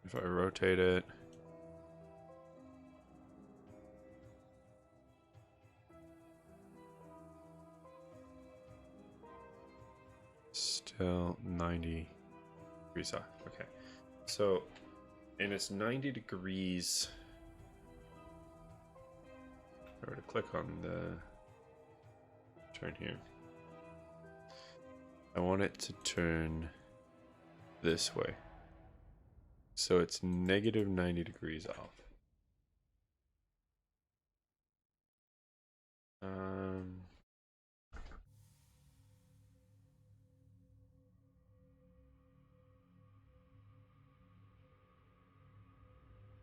[SPEAKER 1] If I rotate it, still 90 degrees off. Okay, so, and it's 90 degrees. If I were to click on the turn here, I want it to turn this way. So it's negative 90 degrees off.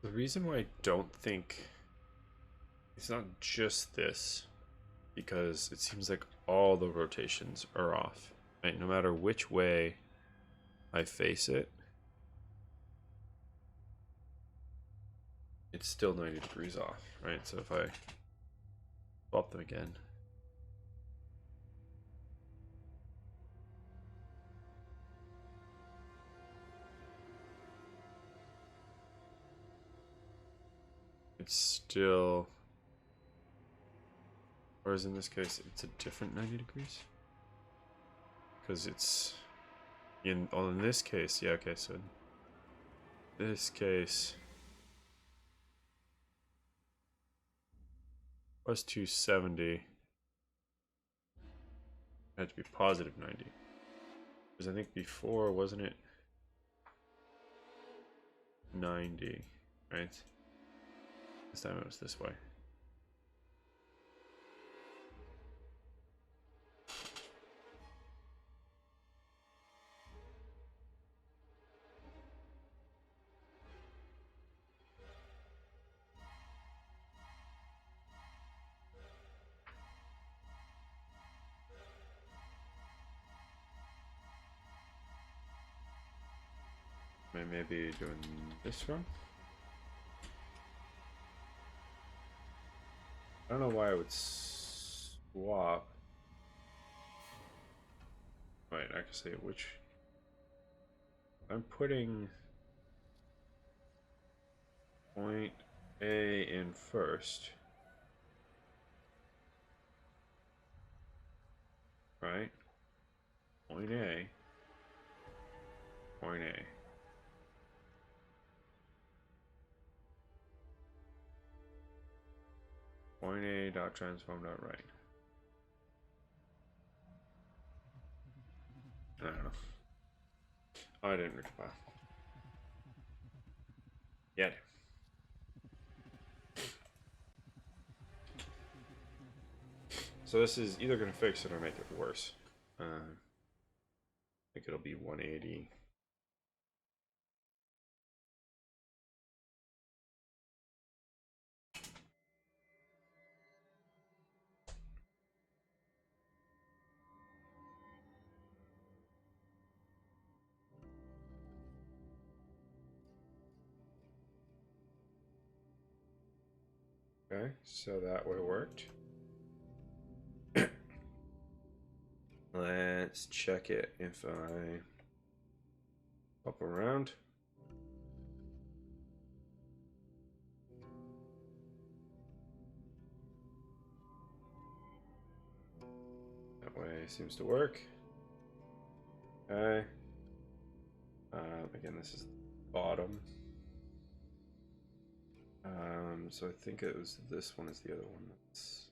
[SPEAKER 1] The reason why I don't think it's not just this, because it seems like all the rotations are off, right? No matter which way I face it, it's still 90 degrees off, right? So if I swap them again, it's still, whereas in this case, it's a different 90 degrees. because it's in this case, yeah, okay, so in this case was 270. It had to be positive 90. Because I think before, wasn't it 90, right? This time it was this way. Maybe doing this one. I don't know why I would swap. Wait, I can say which. I'm putting point A in first. Right? Point A. Point A. Point A dot transform dot right. I don't know. Oh, I didn't read the file. Yet. So this is either going to fix it or make it worse. I think it'll be 180. Okay, so that way worked. Let's check it if I up around. That way seems to work. Okay. Again, this is bottom. So I think it was this one is the other one that's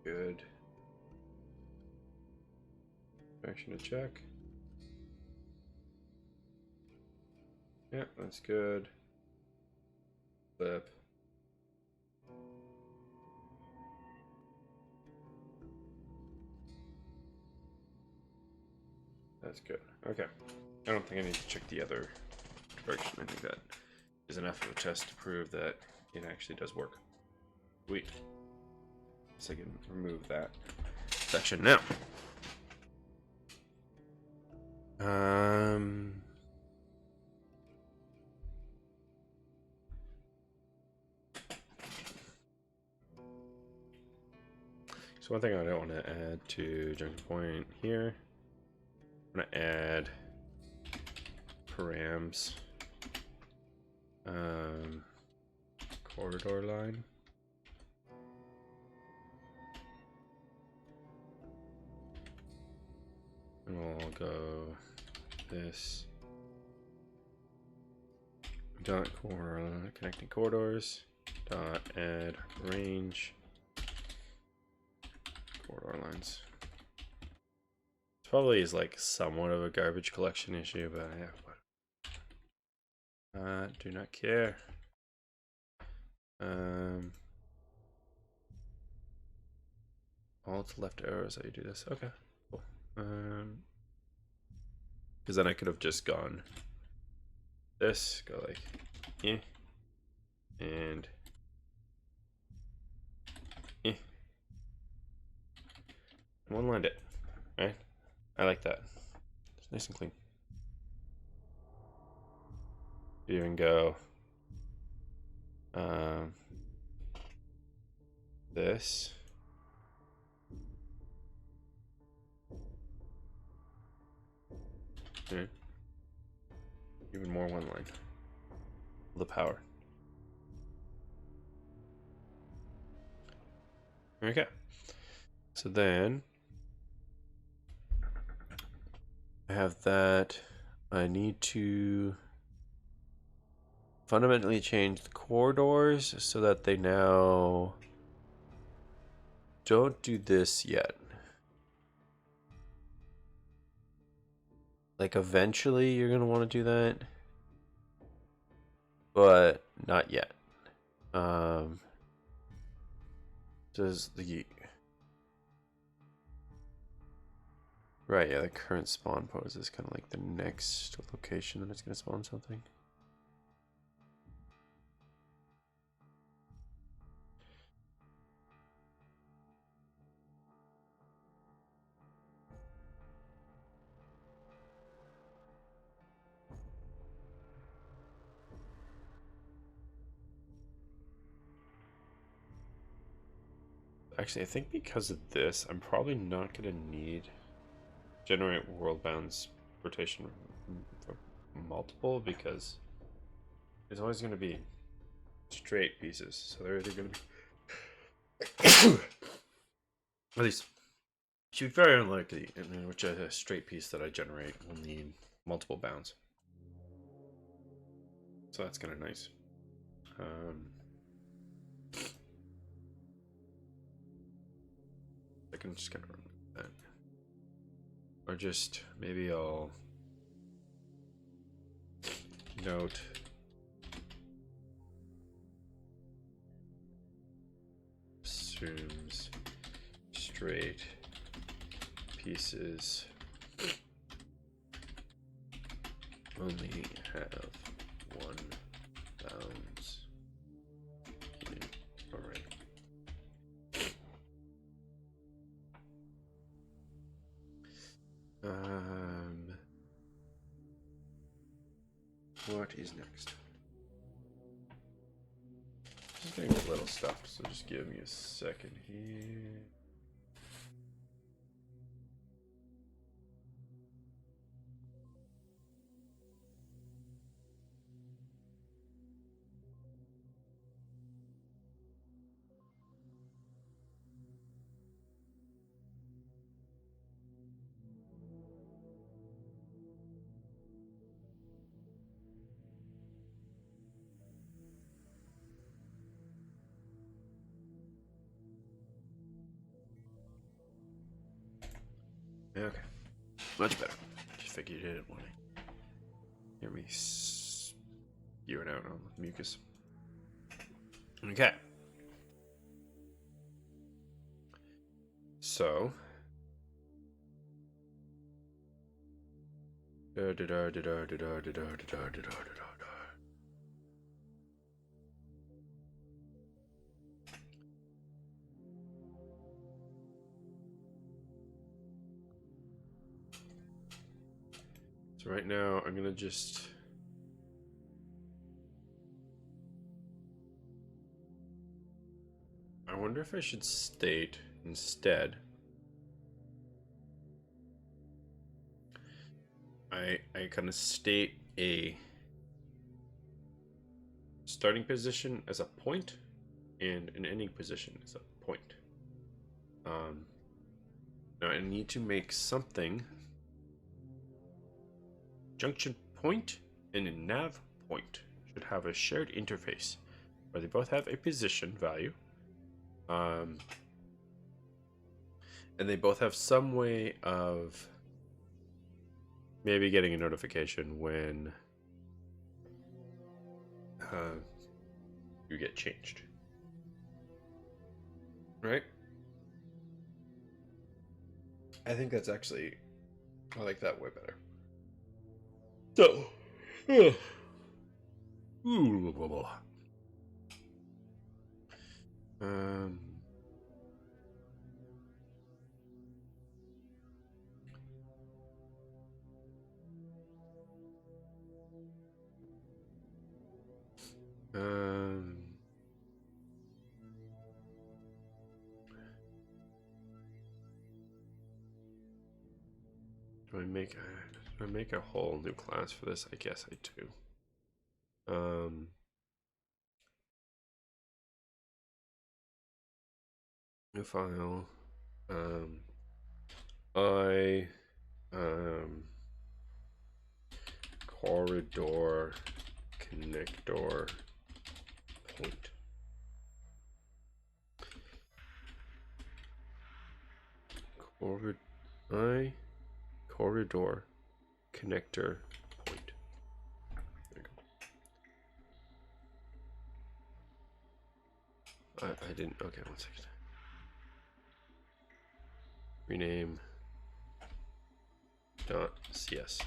[SPEAKER 1] good. Direction to check. Yeah, that's good. Flip. That's good. Okay. I don't think I need to check the other direction. I think that is enough of a test to prove that it actually does work. Sweet. So I can remove that section now. So one thing I don't want to add to junction point here, I'm going to add params corridor line. And we'll go this dot connecting corridors dot add range corridor lines. This probably is like somewhat of a garbage collection issue, but yeah. Do not care. Alt left arrow is how you do this. Okay, cool. Because then I could have just gone this, go like, and one lined it, right? I like that. It's nice and clean. You even go this. Okay. Even more one line. The power. Okay. So then I have that. I need to fundamentally change the corridors so that they now don't do this yet. Like eventually you're going to want to do that, but not yet. Does the right, yeah, the current spawn pose is kind of like the next location that it's going to spawn something. Actually, I think because of this, I'm probably not going to need generate world bounds rotation for multiple, because it's always going to be straight pieces. So they're either going to be at least should be very unlikely in which a straight piece that I generate will need multiple bounds. So that's kind of nice. I can just kind of run that. Or just, maybe I'll note assumes straight pieces only have one bounds in array. What is next? Just getting a little stuff, so just give me a second here. Okay, much better. Just figured you didn't want to hear me spewing out on mucus. Okay. So. So right now I'm gonna just I wonder if I should state instead I kind of state a starting position as a point and an ending position as a point. Now I need to make something junction point and a nav point should have a shared interface where they both have a position value, and they both have some way of maybe getting a notification when you get changed. Right? I think that's actually, I like that way better. So, do I make a whole new class for this? I guess I do. New file. I corridor connector point. Corridor connector point. There you go. I didn't. Okay, 1 second. Rename .cs.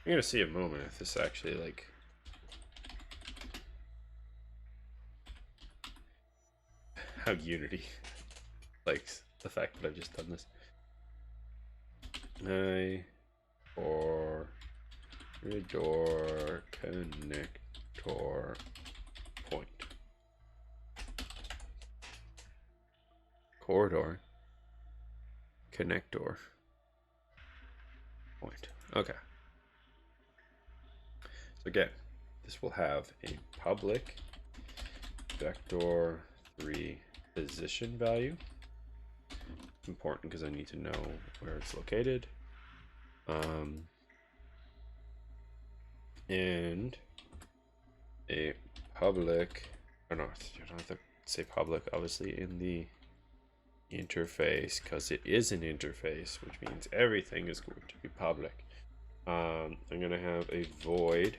[SPEAKER 1] You're gonna see a moment if this actually like how Unity likes the fact that I've just done this. Corridor connector point. Corridor connector point. Okay. So again, this will have a public vector3 position value. It's important because I need to know where it's located. And a public, or not, you don't have to say public, obviously, in the interface, because it is an interface, which means everything is going to be public. I'm going to have a void.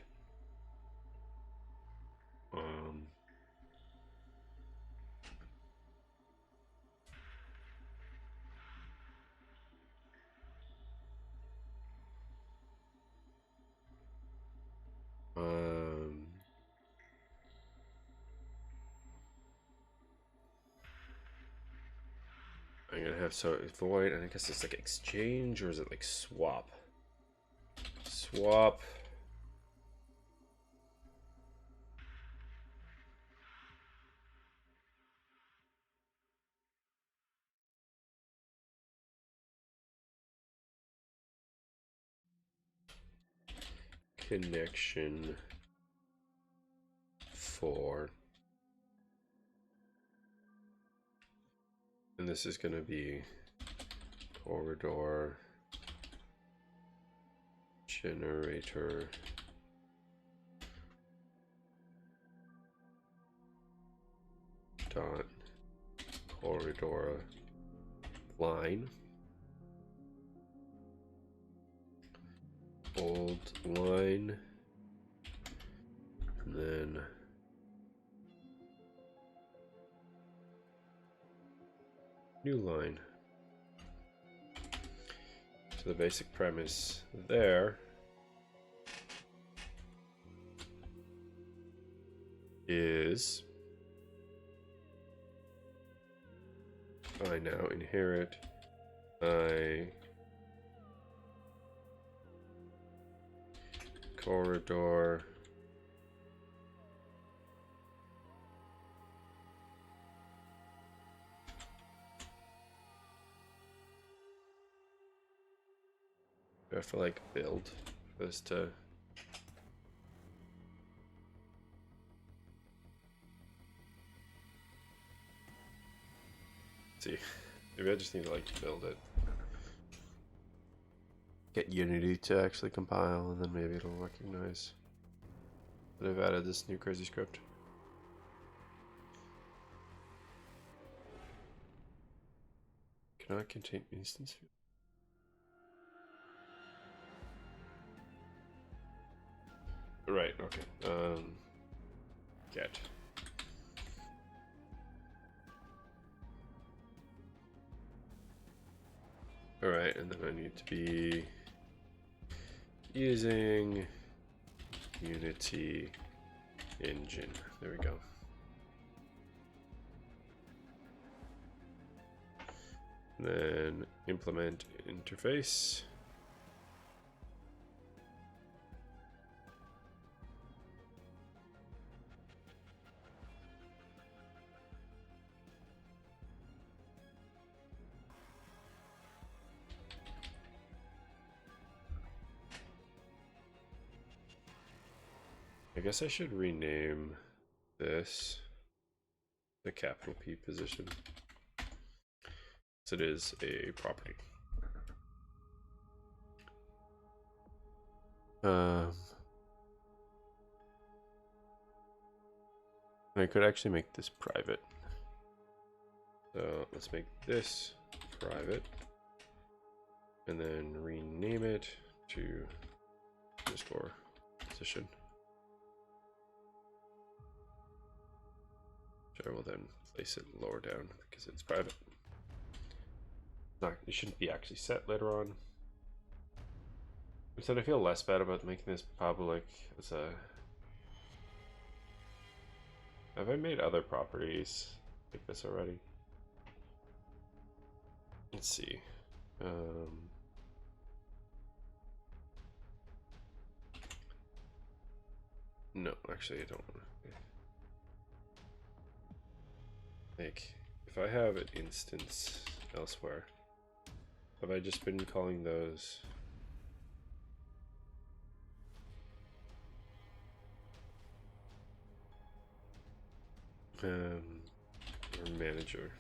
[SPEAKER 1] I'm gonna have so void, and I guess it's like exchange, or is it like swap? Swap. Connection for, and this is going to be corridor generator dot corridor line old line, and then new line. So the basic premise there is I now inherit my corridor I have to like build for this to see. Maybe I just need to like build it. Get Unity to actually compile, and then maybe it'll recognize that I've added this new crazy script. Cannot contain instance field. Right, okay. Get. Alright, and then I need to be using Unity engine. There we go. And then implement interface. I guess I should rename this the capital P position. So it is a property. I could actually make this private. So let's make this private and then rename it to underscore position. Which I will then place it lower down because it's private. It shouldn't be actually set later on. Instead, I feel less bad about making this public as a... Have I made other properties like this already? Let's see. No, actually I don't want to. Like, if I have an instance elsewhere, have I just been calling those? Or manager.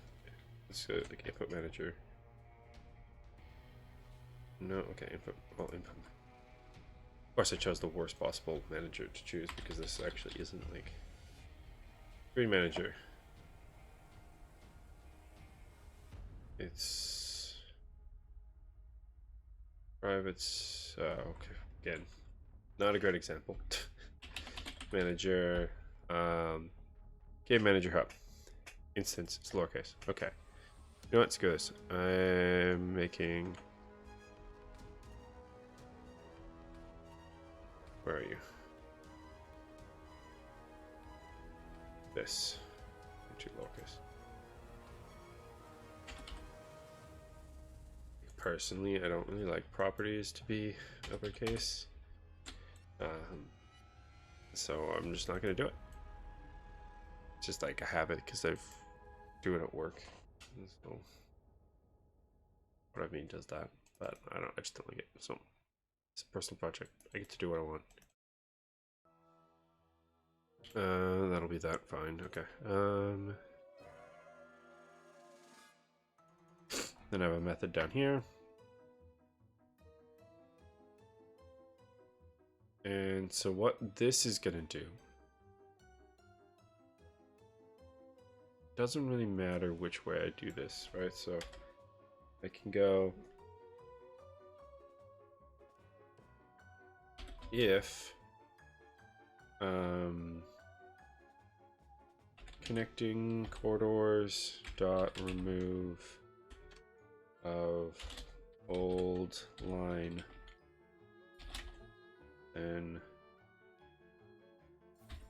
[SPEAKER 1] Let's go like input manager. No, okay, input. Well, input. Of course, I chose the worst possible manager to choose because this actually isn't like screen manager. It's privates. Okay, again, not a great example. Manager, game manager hub, instance. It's lowercase. Okay, you know what? Let's go this. I'm making. Where are you? This. Into lowercase. Personally, I don't really like properties to be uppercase. So I'm just not going to do it. It's just like a habit because I've do it at work. So what I mean does that, but I just don't like it. So it's a personal project. I get to do what I want. That'll be that. Fine. Okay. Then I have a method down here. And so what this is going to do, doesn't really matter which way I do this, right? So I can go if connecting corridors dot remove of old line and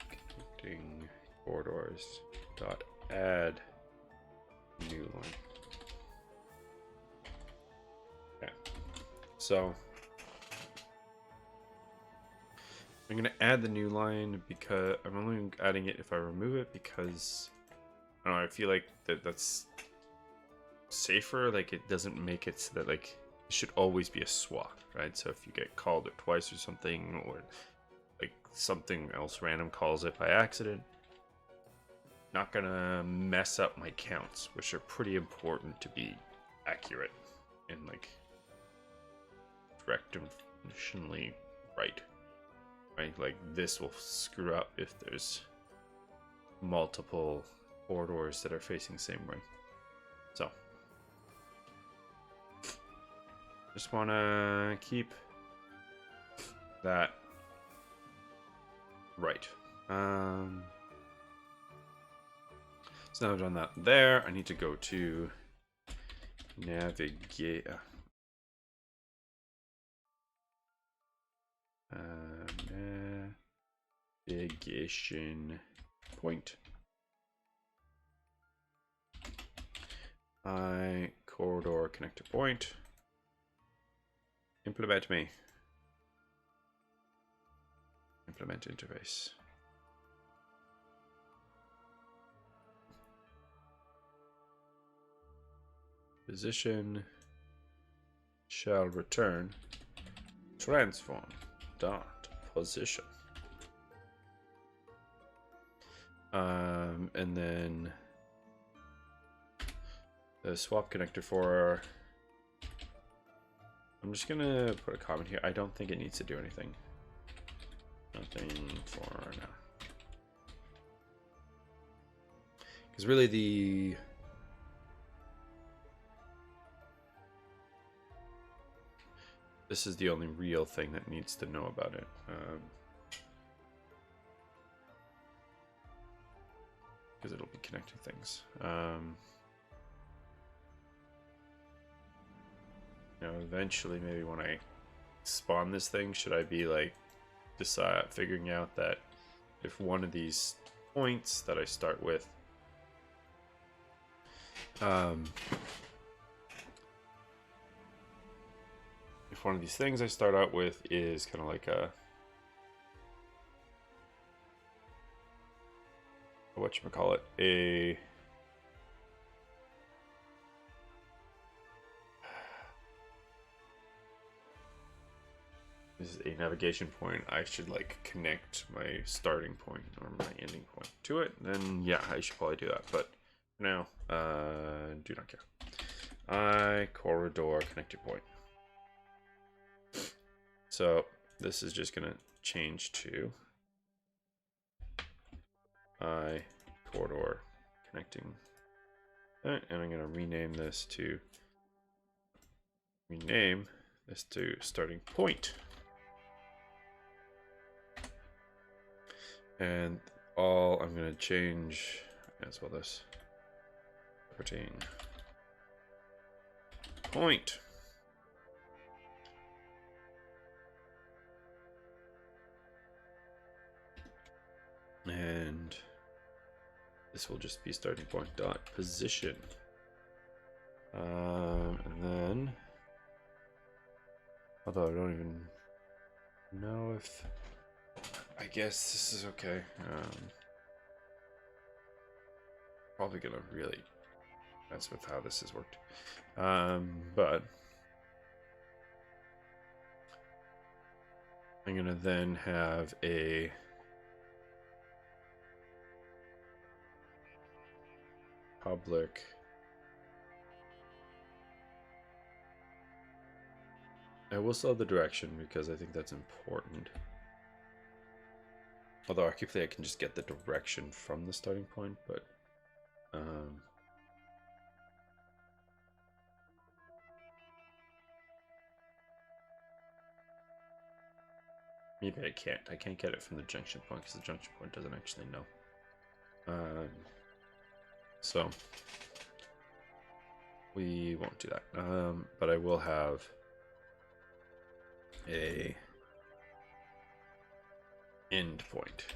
[SPEAKER 1] connecting corridors dot add new line. Okay, so I'm going to add the new line because I'm only adding it if I remove it because I don't know, I feel like that's safer. Like it doesn't make it so that like it should always be a swap, right? So if you get called it twice or something, or like something else random calls it by accident, not gonna mess up my counts, which are pretty important to be accurate and like directionally right. Right, like this will screw up if there's multiple corridors that are facing the same way. So just want to keep that right. So now I've done that there. I need to go to navigate. Navigation point. Corridor connector point. Implement me. Implement interface. Position shall return transform dot position. And then the swap connector for, I'm just gonna put a comment here. I don't think it needs to do anything. Nothing for now. Because really this is the only real thing that needs to know about it. Because it'll be connecting things. You know, eventually, maybe when I spawn this thing, should I be like figuring out that if one of these points that I start with, if one of these things I start out with is kind of like a whatchamacallit, this is a navigation point, I should like connect my starting point or my ending point to it, then yeah, I should probably do that. But for now, do not care. Corridor connector point. So this is just gonna change to corridor connecting. And I'm gonna rename this to starting point. And all I'm gonna change as well this protein point. And this will just be starting point dot position. And then, although I don't even know if, I guess this is okay. Probably gonna really mess with how this has worked. But I'm gonna then have a public I will still have the direction because I think that's important. Although arguably I can just get the direction from the starting point, but maybe I can't. I can't get it from the junction point because the junction point doesn't actually know. So we won't do that. But I will have a end point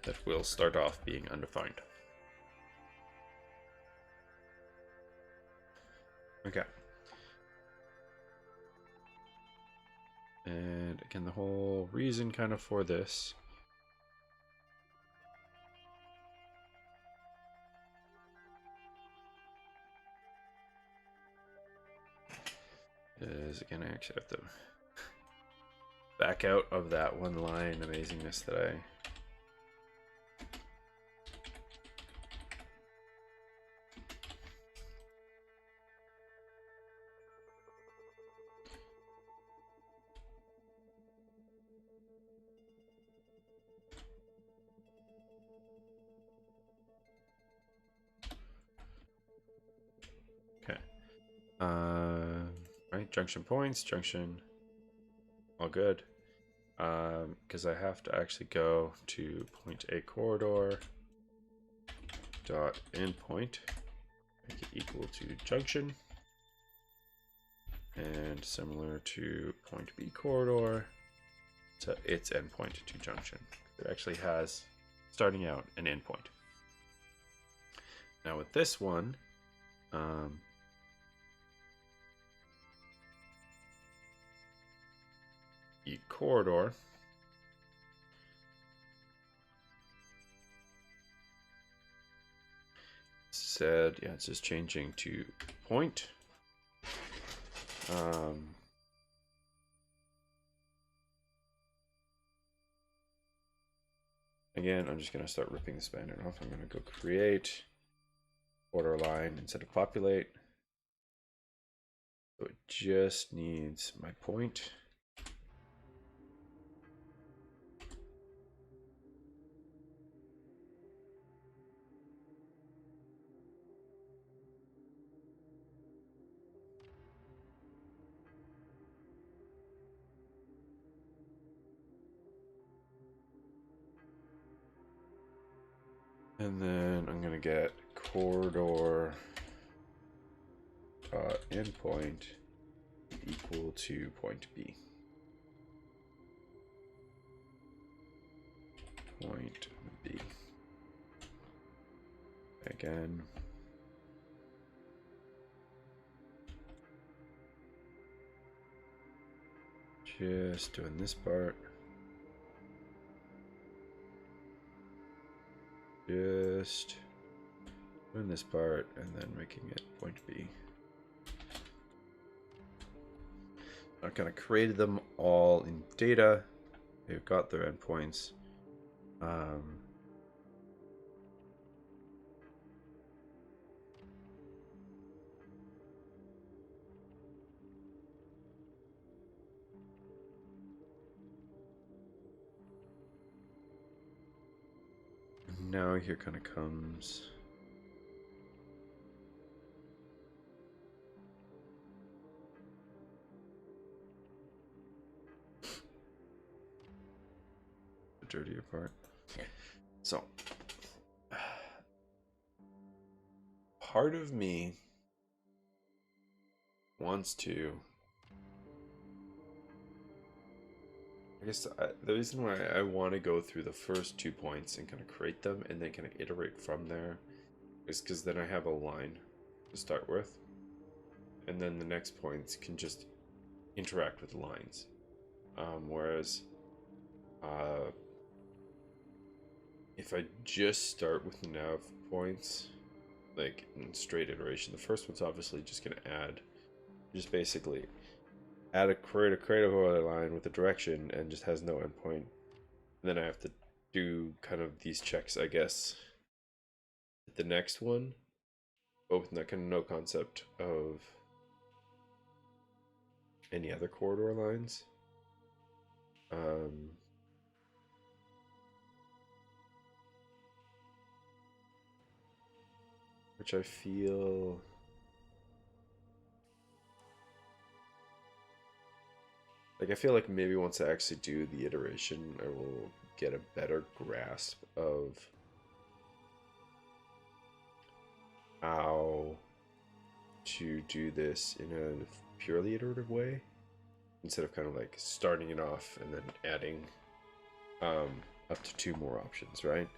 [SPEAKER 1] that will start off being undefined. Okay. And again, the whole reason kind of for this is, again, I actually have to back out of that one line amazingness that I right, junction points, junction, all good. Because I have to actually go to point A corridor dot endpoint, make it equal to junction, and similar to point B corridor to its endpoint to junction. It actually has starting out an endpoint. Now with this one, E corridor said, yeah, it's just changing to point. again, I'm just going to start ripping the spanner off. I'm going to go create border line instead of populate. So it just needs my point. And then I'm going to get corridor endpoint equal to point B. Point B. Again. Just doing this part. Just doing this part and then making it point B. I kind of created them all in data. They've got their endpoints. Now here kind of comes the dirtier part. So part of me wants to, I guess the reason why I want to go through the first 2 points and kind of create them and then kind of iterate from there is because then I have a line to start with, and then the next points can just interact with the lines. Whereas if I just start with nav points, like in straight iteration, the first one's obviously just going to add, just basically create a border line with a direction and just has no endpoint. And then I have to do kind of these checks, I guess. The next one, both that kind of no concept of any other corridor lines. Which I feel like maybe once I actually do the iteration, I will get a better grasp of how to do this in a purely iterative way, instead of kind of like starting it off and then adding up to 2 more options, right?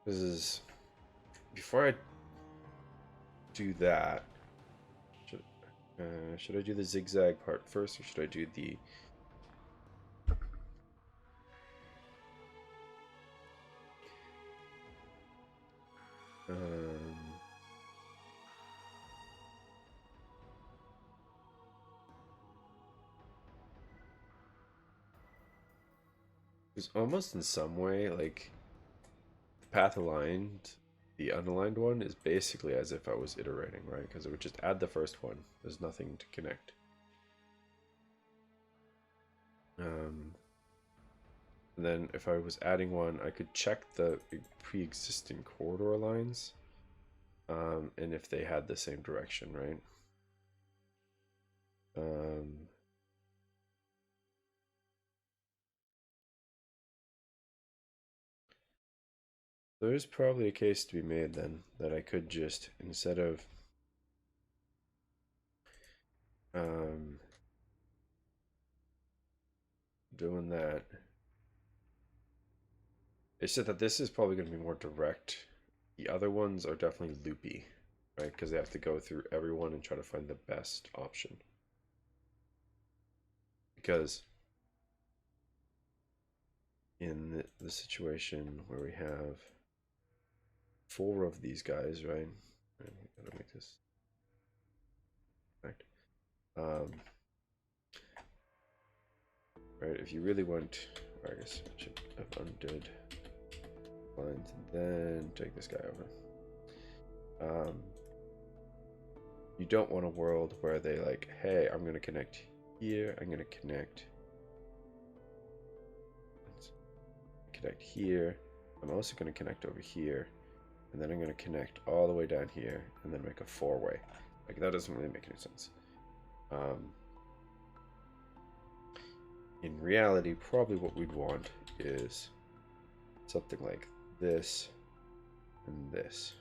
[SPEAKER 1] This is, before I do that, should I do the zigzag part first, or should I do the it's almost in some way like the path aligned, the unaligned one is basically as if I was iterating, right? Because it would just add the first one. There's nothing to connect. And then if I was adding one, I could check the pre-existing corridor lines, and if they had the same direction, right? There's probably a case to be made then that I could just, instead of doing that, it's just that this is probably going to be more direct. The other ones are definitely loopy, right? Because they have to go through everyone and try to find the best option. Because in the situation where we have 4 of these guys, right? I gotta make this right? Right, if you really want, I guess I should have undid lines and then take this guy over. You don't want a world where they like, hey, I'm gonna connect here, I'm gonna connect here, I'm also gonna connect over here, and then I'm gonna connect all the way down here and then make a four-way. Like, that doesn't really make any sense. In reality, probably what we'd want is something like this and this,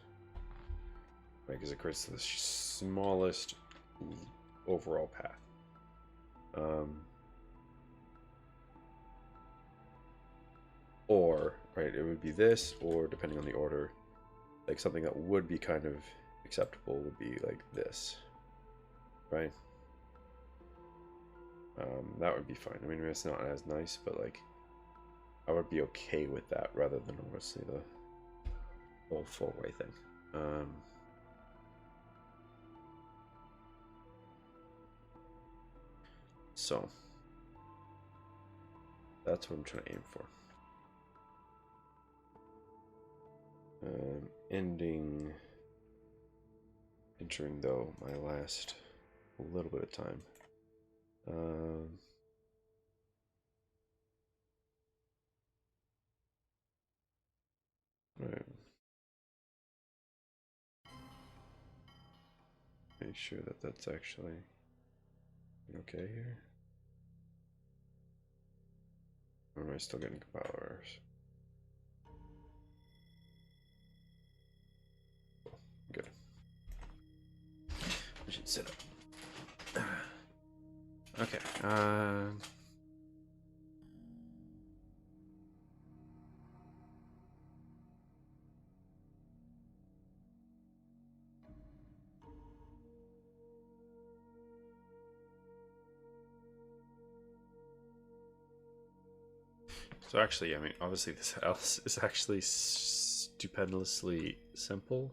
[SPEAKER 1] right? Because it creates the smallest overall path. Or, right, it would be this, or depending on the order, like something that would be kind of acceptable would be like this, right? That would be fine. I mean, it's not as nice, but like, I would be okay with that rather than obviously the whole four-way thing. So that's what I'm trying to aim for. Entering though my last little bit of time. Right. Make sure that that's actually okay here. Or am I still getting compile errors? Cool. Good. I should sit up. Okay. So actually, I mean, obviously this else is actually stupendously simple.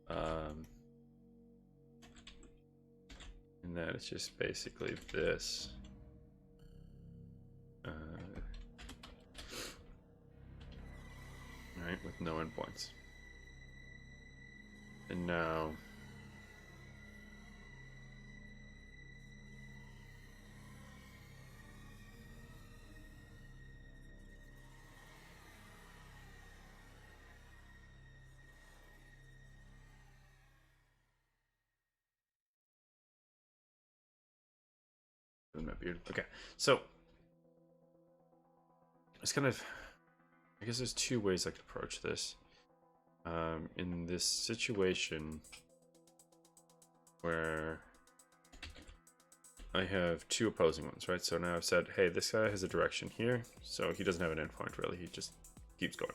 [SPEAKER 1] And that it's just basically this. Right, with no endpoints. And now okay, so it's kind of, I guess there's two ways I could approach this. In this situation where I have two opposing ones, right? So now I've said, hey, this guy has a direction here, so he doesn't have an endpoint really. He just keeps going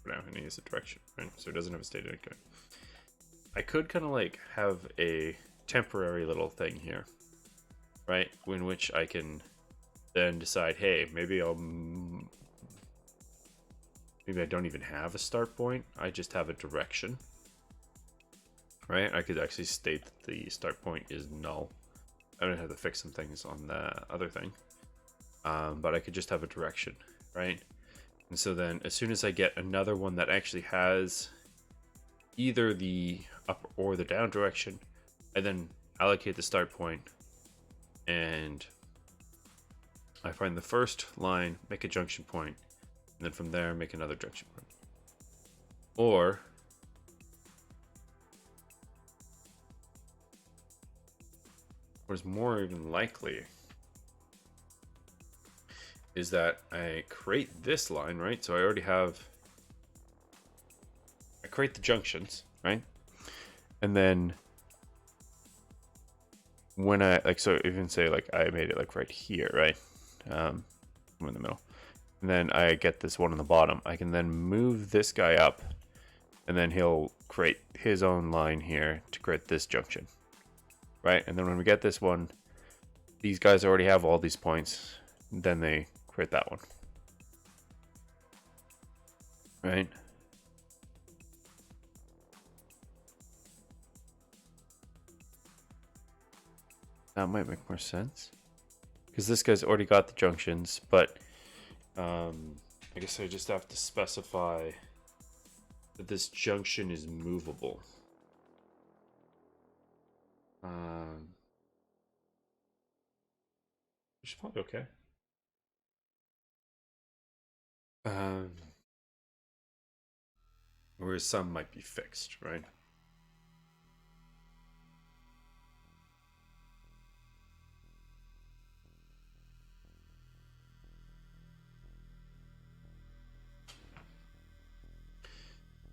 [SPEAKER 1] for now, and he has a direction, right? So he doesn't have a stated endpoint. I could kind of like have a temporary little thing here, right? In which I can then decide, hey, maybe I don't even have a start point. I just have a direction, right? I could actually state that the start point is null. I don't have to fix some things on the other thing, but I could just have a direction, right? And so then as soon as I get another one that actually has either the up or the down direction, I then allocate the start point, and I find the first line, make a junction point, and then from there make another junction point. Or what is more even likely is that I create this line, right? So I already have, I create the junctions, right? And then when I, like, so even say like I made it like right here, right? I'm in the middle. And then I get this one on the bottom. I can then move this guy up, and then he'll create his own line here to create this junction, right? And then when we get this one, these guys already have all these points, then they create that one, right? That might make more sense. Because this guy's already got the junctions, but I guess I just have to specify that this junction is movable. Which is probably okay. Whereas some might be fixed, right?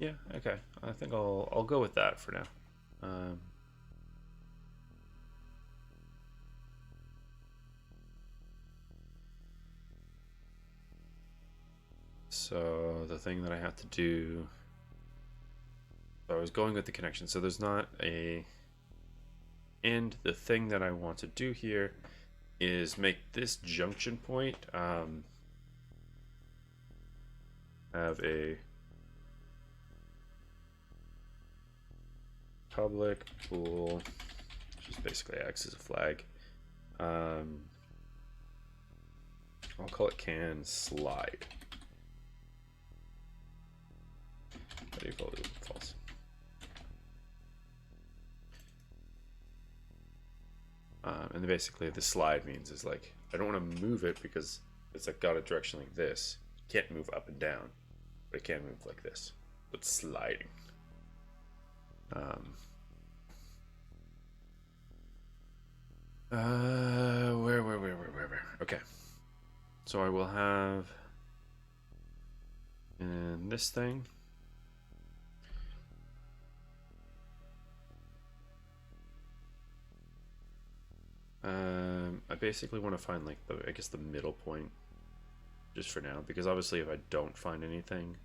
[SPEAKER 1] Yeah, okay. I think I'll go with that for now. So the thing that I have to do, I was going with the connection. So there's not a, and the thing that I want to do here is make this junction point have a public pool, which is basically acts as a flag. I'll call it can slide. By default, it false. And basically, the slide means is like I don't want to move it because it's like got a direction like this. It can't move up and down, but it can move like this. It's sliding. Where? Okay. So I will have in this thing. I basically want to find like I guess the middle point just for now, because obviously if I don't find anything,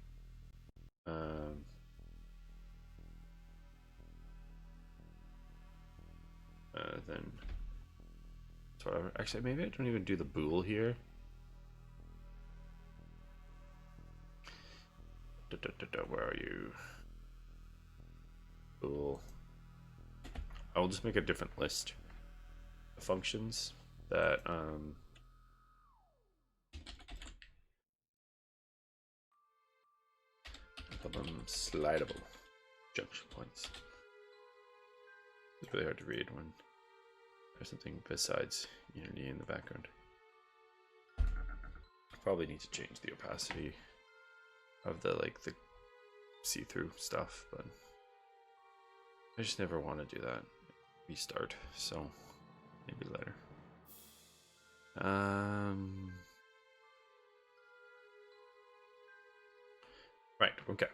[SPEAKER 1] then it's whatever. Actually, maybe I don't even do the bool here. Where are you? Bool. I will just make a different list of functions that call them slidable junction points. It's really hard to read when there's something besides Unity in the background. Probably need to change the opacity of the the see-through stuff, but I just never want to do that. Restart, so maybe later. Right, okay.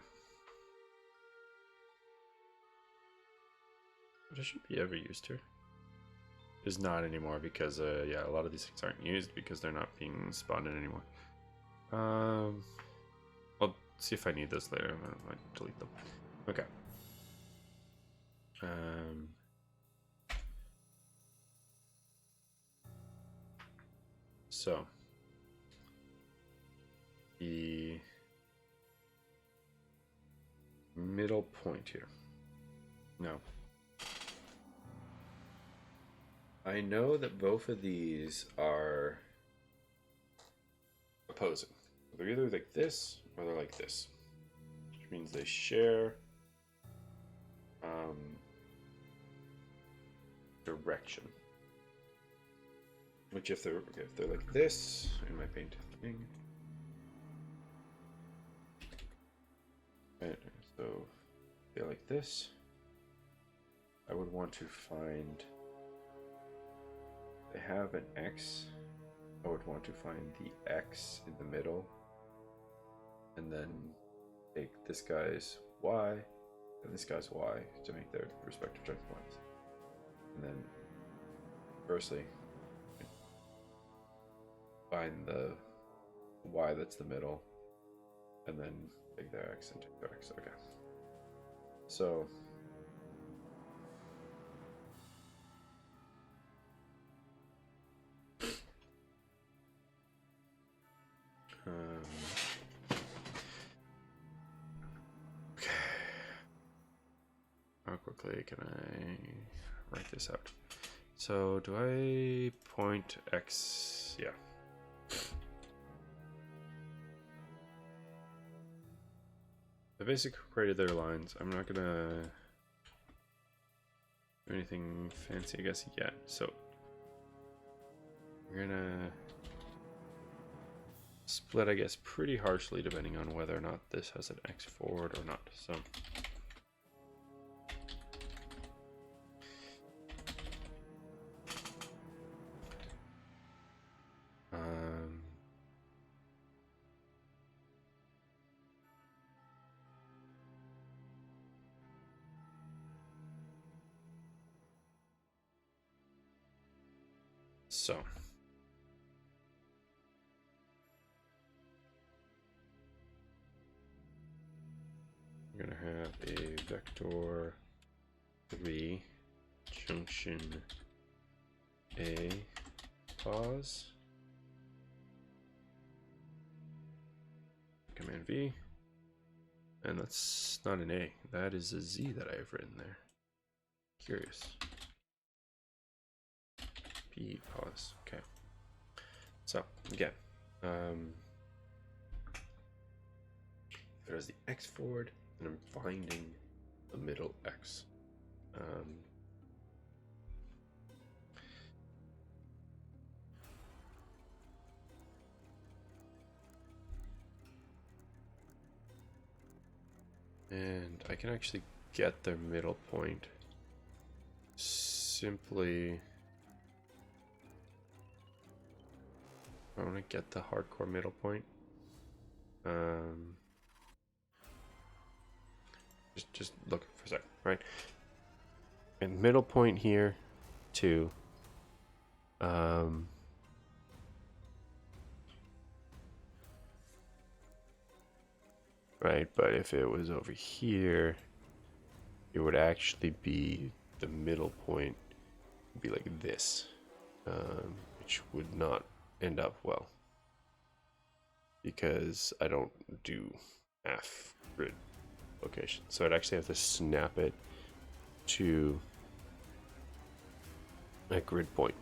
[SPEAKER 1] But I should be ever used here. Is not anymore because yeah, a lot of these things aren't used because they're not being spawned in anymore. I'll see if I need this later. I might delete them. Okay. So the middle point here. No. I know that both of these are opposing. They're either like this or they're like this, which means they share direction. Which if they're like this in my paint thing, right, so they're like this, I would want to find, they have an X, I would want to find the X in the middle and then take this guy's Y and this guy's Y to make their respective junction points. And then firstly find the Y that's the middle and then take their X and take their X. Okay. So okay. How quickly can I write this out? So do I point X? Yeah. The basic created their lines. I'm not gonna do anything fancy, I guess, yet. So we're gonna split, I guess, pretty harshly depending on whether or not this has an X forward or not. So So we're gonna have a vector 3 junction A pause, Command V, and that's not an A, that is a Z that I've written there. Curious. P pause. Okay. So again, there's the X forward, and I'm finding the middle X. And I can actually get their middle point simply. I want to get the hardcore middle point. Just look for a sec, right? And middle point here, too. Right, but if it was over here, it would actually be the middle point would be like this, which would not end up well because I don't do half grid location. So I'd actually have to snap it to a grid point.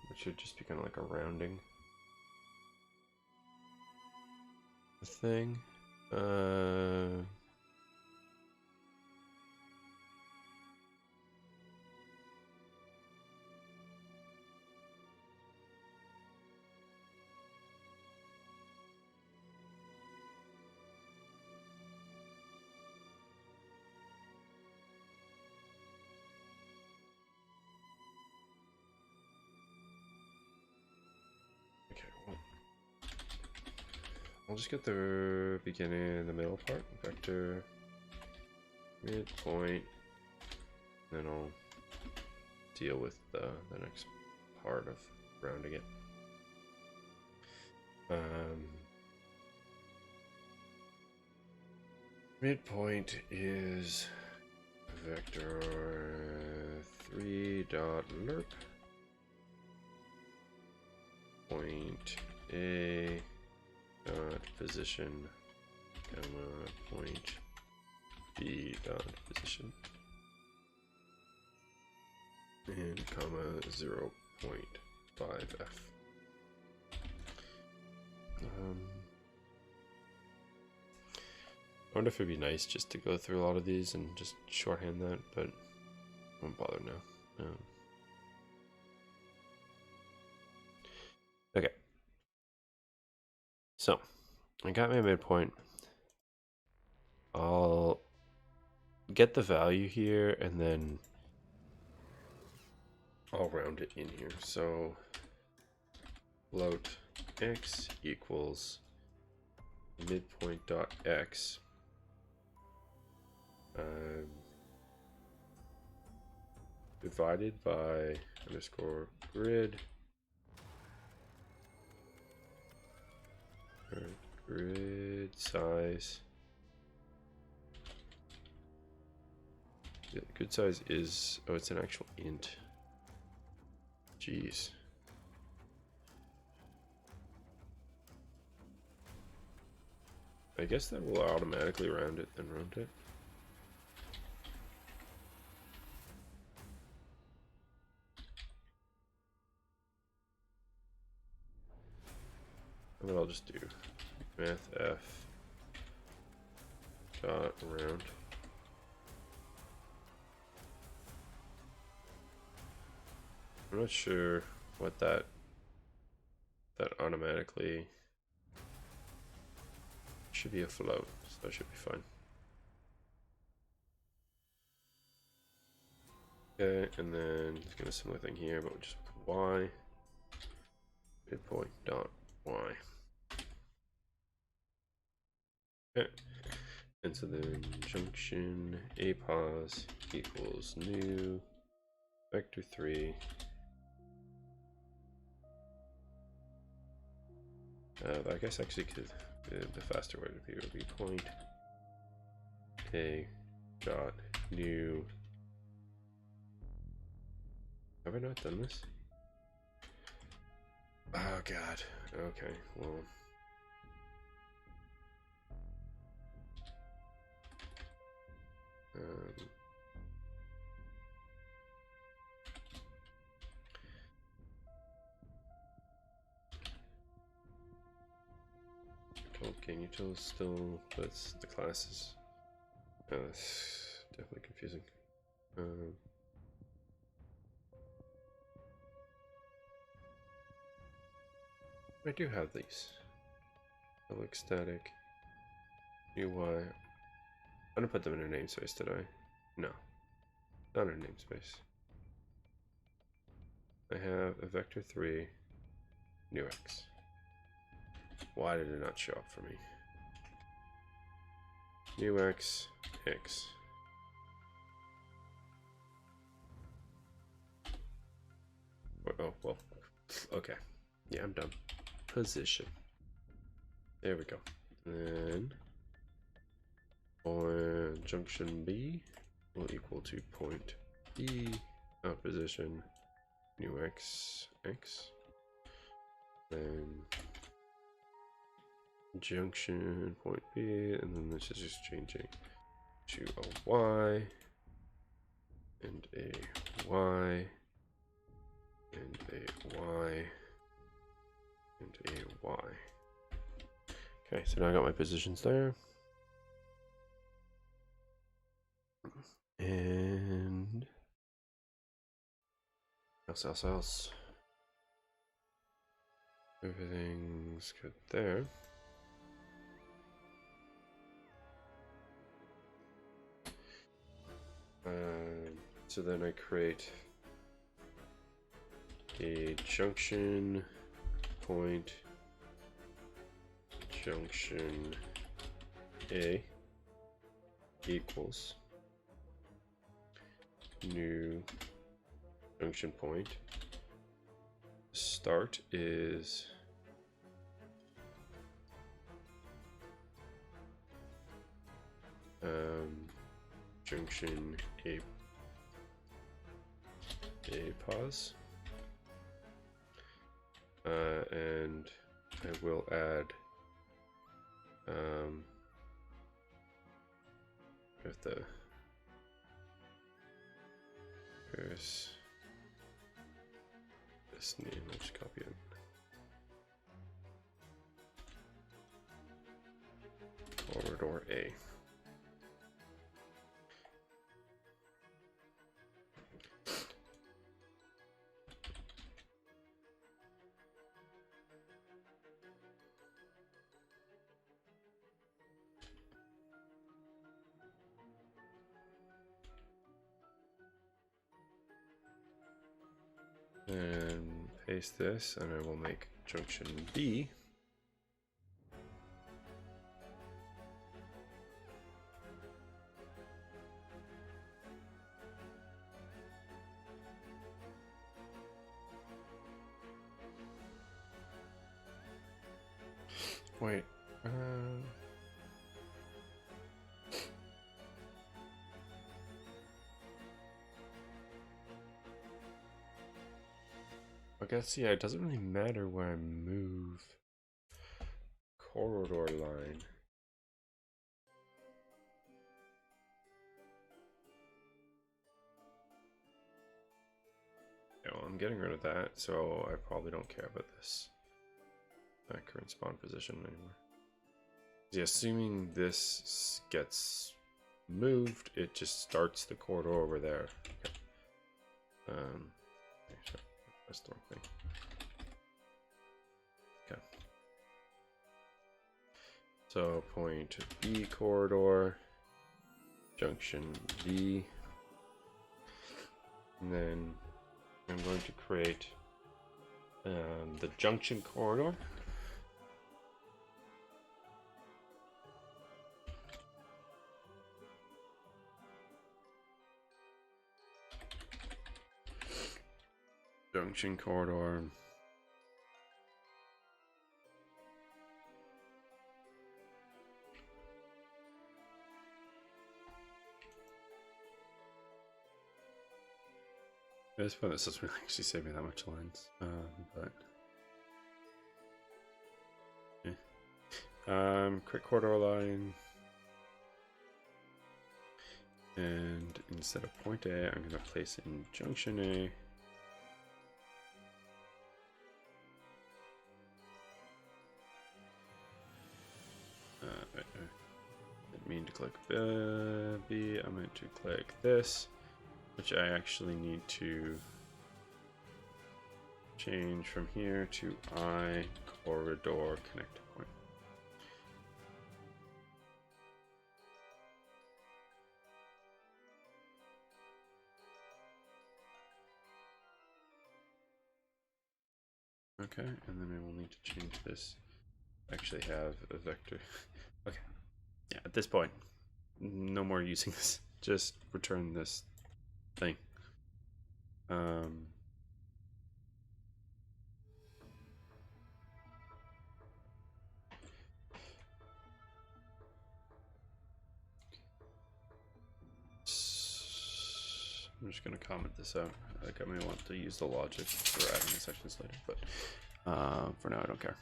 [SPEAKER 1] Which should just be kind of like a rounding thing. I'll just get the beginning and the middle part, vector, midpoint, then I'll deal with the next part of rounding it. Midpoint is vector 3 dot lerp, point A dot position, comma, point B dot position, and comma 0.5f. I wonder if it'd be nice just to go through a lot of these and just shorthand that, but I won't bother now. Okay. So, I got my midpoint. I'll get the value here and then I'll round it in here. So, float x equals midpoint dot x divided by underscore grid Grid size. Yeah, grid size is, oh, it's an actual int. Jeez. I guess that will automatically round it, then round it. And then I'll just do math f dot round. I'm not sure what that automatically should be a float, so that should be fine. Okay, and then it's gonna similar thing here, but just with y midpoint dot y. Okay, and so then junction a pos equals new vector 3. I guess actually could the faster way would be point a dot new. Have I not done this? Oh god. Okay, well. Game utils still, but the classes. It's definitely confusing. I do have these. Public static. New y. I didn't put them in a namespace, did I? No. Not in a namespace. I have a vector 3 new x. Why did it not show up for me? New x, x. Oh, well. Okay. Yeah, I'm done. Position. There we go. Then on junction B will equal to point B position new x x. Then junction point B, and then this is just changing to a y and a y and a y and a y. Okay, so now I got my positions there. And else. Everything's good there. So then I create a junction point junction A equals new junction point. Start is junction A pause, and I will add with the here's this name. I'll just copy it. Corridor A. And paste this, and I will make junction B wait, I guess, yeah, it doesn't really matter where I move corridor line. Yeah, well, I'm getting rid of that, so I probably don't care about this current spawn position anymore. Yeah, assuming this gets moved, it just starts the corridor over there. Okay. Sorry, that's the wrong thing. Okay. So point B corridor, junction B, and then I'm going to create the junction corridor. Junction corridor. At this point, this doesn't really actually save me that much lines, but yeah. Quick corridor line, and instead of point A, I'm going to place in junction A. Didn't mean to click B. I meant to click this, which I actually need to change from here to I corridor connect point. Okay, and then I will need to change this. Actually have a vector. Okay. Yeah, at this point, no more using this. Just return this thing. I'm just gonna comment this out. Like, I may want to use the logic for adding the sections later, but for now I don't care.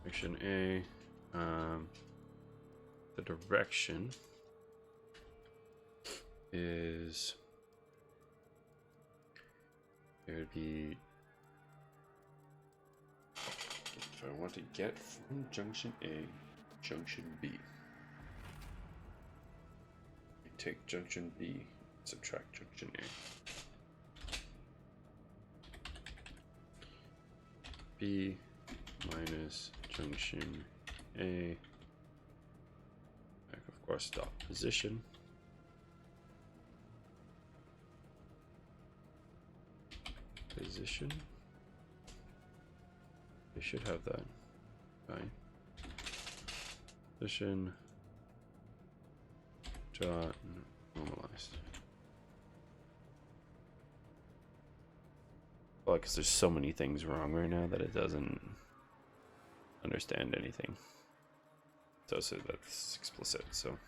[SPEAKER 1] Section A, the direction is, it would be, if I want to get from junction A, junction B. Take junction B, subtract junction A. B minus junction A. Back, of course, dot position. Position. They should have that. Fine. Position. Dot normalized. Well, because there's so many things wrong right now that it doesn't understand anything. So that's explicit. So.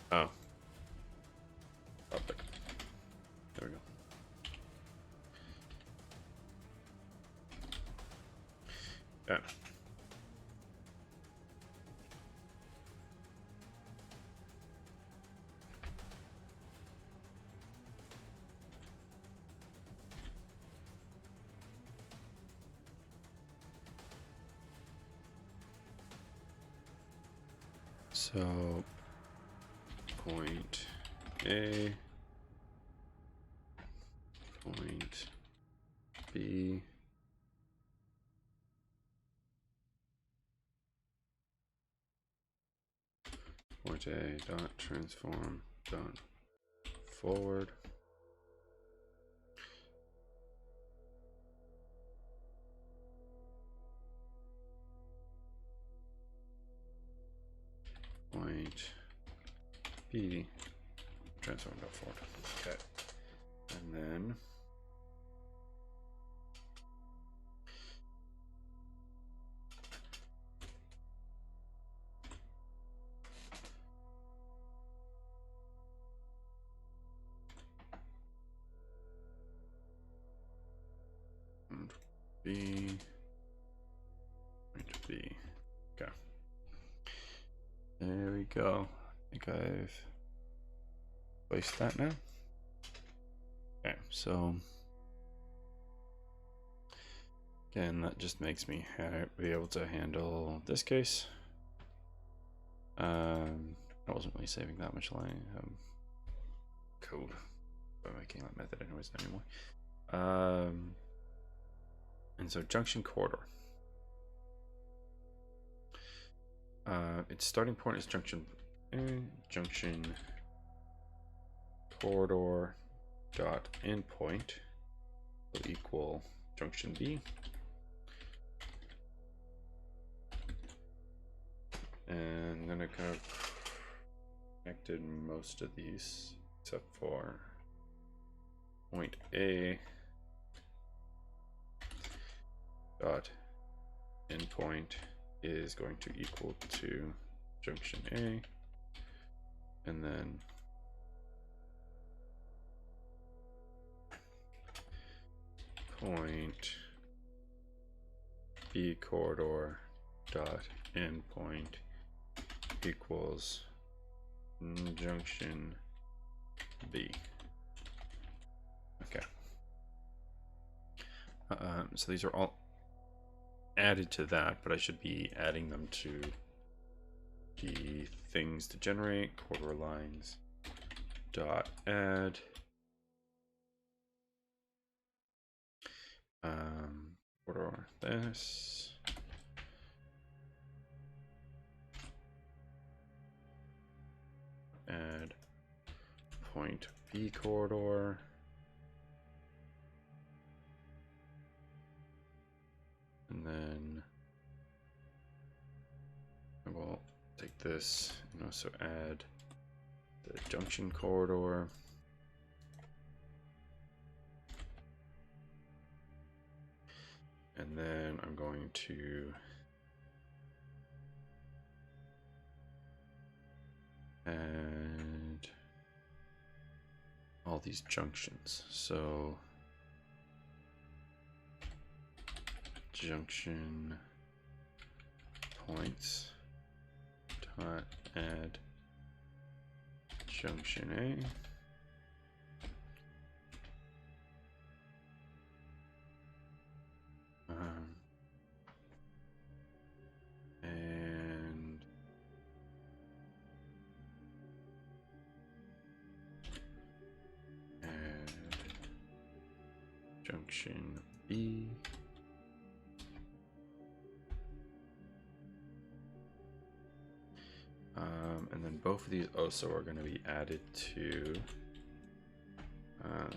[SPEAKER 1] Oh. Perfect. There we go. Yeah. So point A, point B, point A dot transform dot forward. Point B, transform go forward. Okay. And then B, point B. Okay. There we go. I think I've placed that now. Okay, so again, that just makes me be able to handle this case. I wasn't really saving that much line code by making that method anyways anymore. And so junction corridor. Its starting point is junction corridor dot endpoint will equal junction B, and then I kind of connected most of these except for point A dot endpoint is going to equal to junction A, and then point B corridor dot endpoint equals junction B. Okay. So these are all added to that, but I should be adding them to the things to generate corridor lines dot add corridor this add point B corridor and then I will take this and also add the junction corridor. And then I'm going to add all these junctions. So junction points dot add junction A. And add junction B. And then both of these also are going to be added to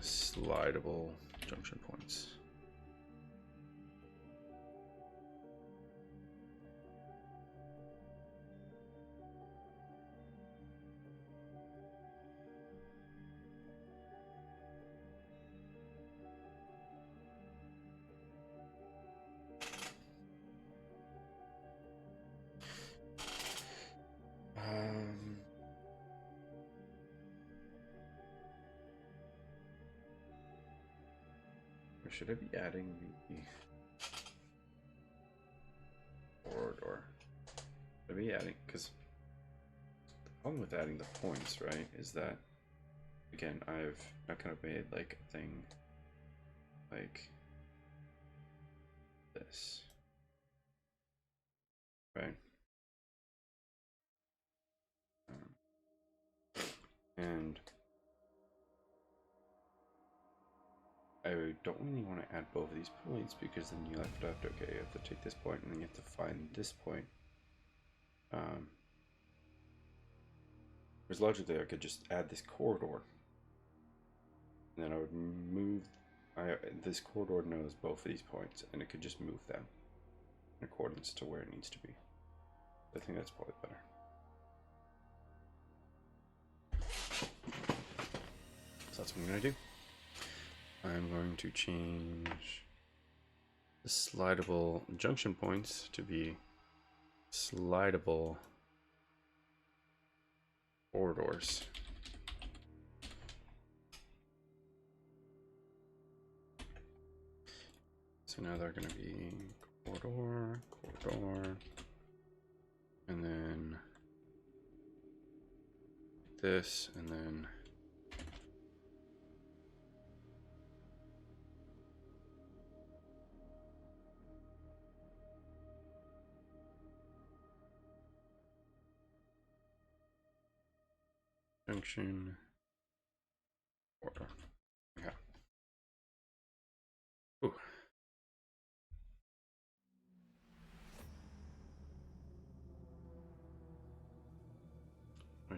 [SPEAKER 1] slidable junction points. Should I be adding the corridor? Should I be adding, because the problem with adding the points, right, is that again I kind of made like a thing like this, right? And I don't really want to add both of these points because then you have to, okay, you have to take this point and then you have to find this point. Whereas logically I could just add this corridor And then I would move. This corridor knows both of these points, and it could just move them in accordance to where it needs to be. I think that's probably better. So that's what I'm going to do. I'm going to change the slidable junction points to be slidable corridors. So now they're going to be corridor, corridor, and then this, and then junction, corridor. Okay. Ooh. I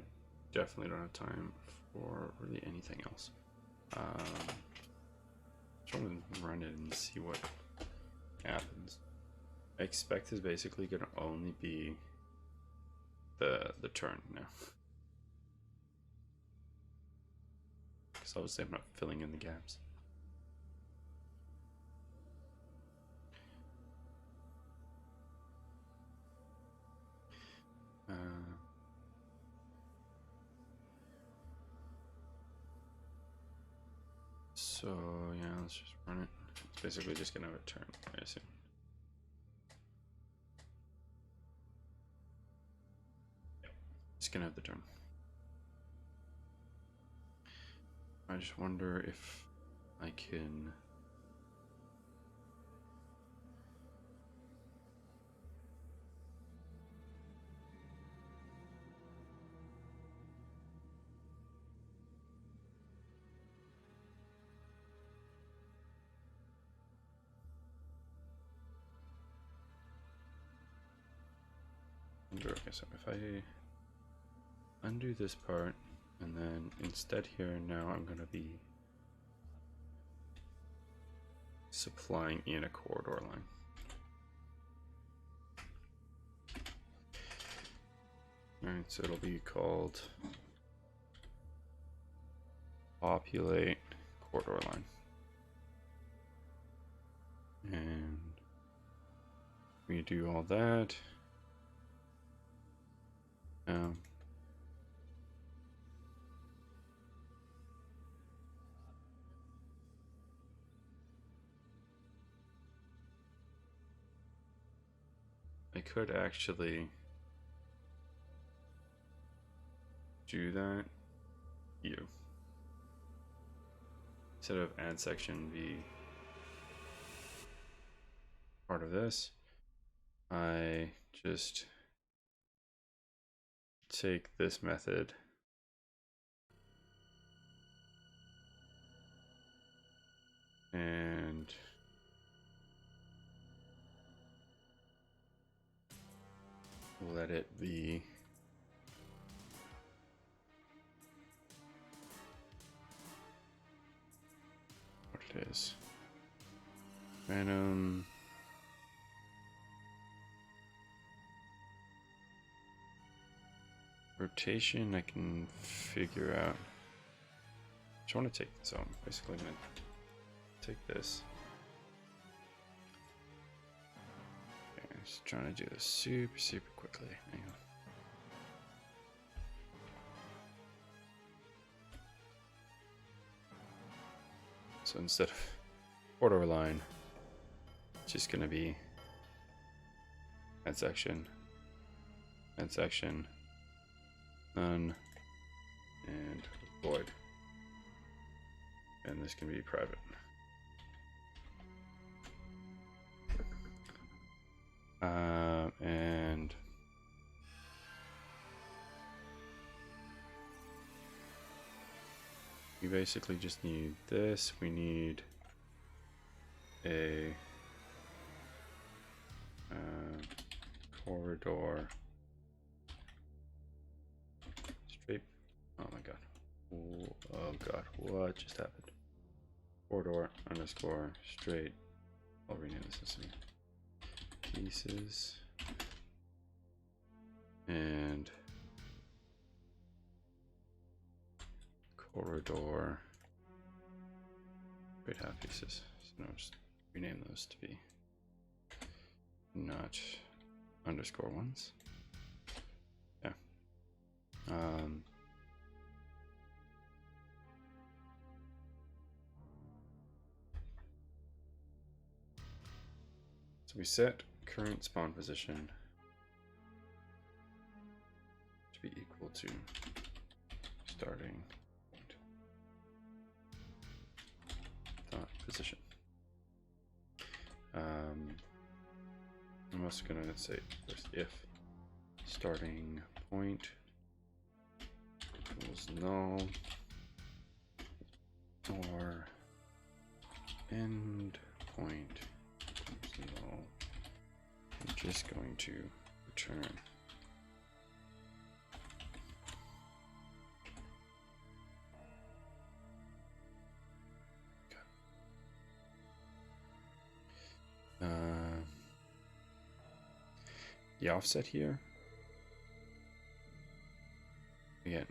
[SPEAKER 1] definitely don't have time for really anything else. Just want to run it and see what happens. I expect is basically going to only be the turn now. Because obviously I'm not filling in the gaps. So yeah, let's just run it. It's basically just gonna have a turn, I assume. Yep, it's gonna have the turn. I just wonder if I can okay, so if I undo this part and then instead here now I'm gonna be supplying in a corridor line. Alright, so it'll be called populate corridor line. And we do all that. I could actually do that you instead of add section be part of this. I just take this method and let it be what it is. Random rotation I can figure out. I just want to take this out. Basically, I'm going to take this. Okay, I'm just trying to do this super quickly. Hang on. So instead of corridor line, it's just going to be add section, none, and void. And this can be private. And we basically just need this. We need a corridor straight. Oh my god. Oh god, what just happened? corridor underscore straight. I'll rename this as pieces and corridor straight half pieces. So now just rename those to be not underscore ones. Yeah. So we set current spawn position to be equal to starting point dot position. I'm also gonna say first if starting point equals null or end point equals null, I'm just going to return the offset here. Again,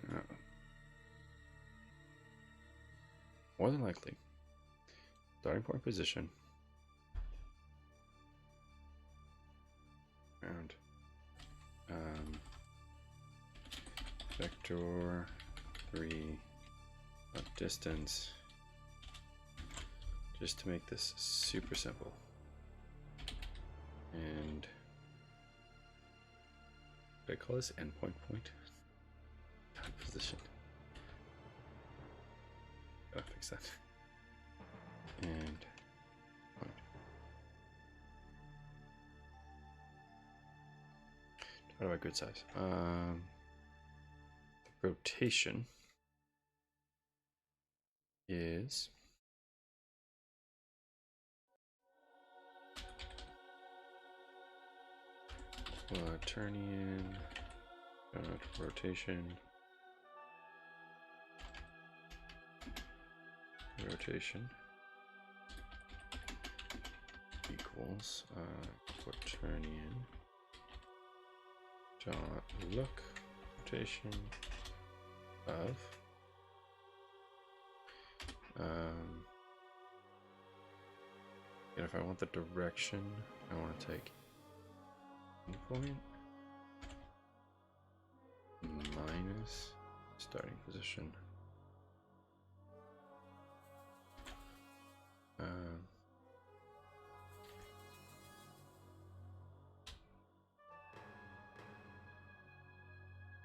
[SPEAKER 1] more than likely, starting point position and vector 3 of distance, just to make this super simple. And I call this endpoint point position. Gotta fix that. And point. How do I grid size? The rotation is Quaternion rotation equals quaternion dot look rotation of and if I want the direction, I want to take endpoint minus starting position.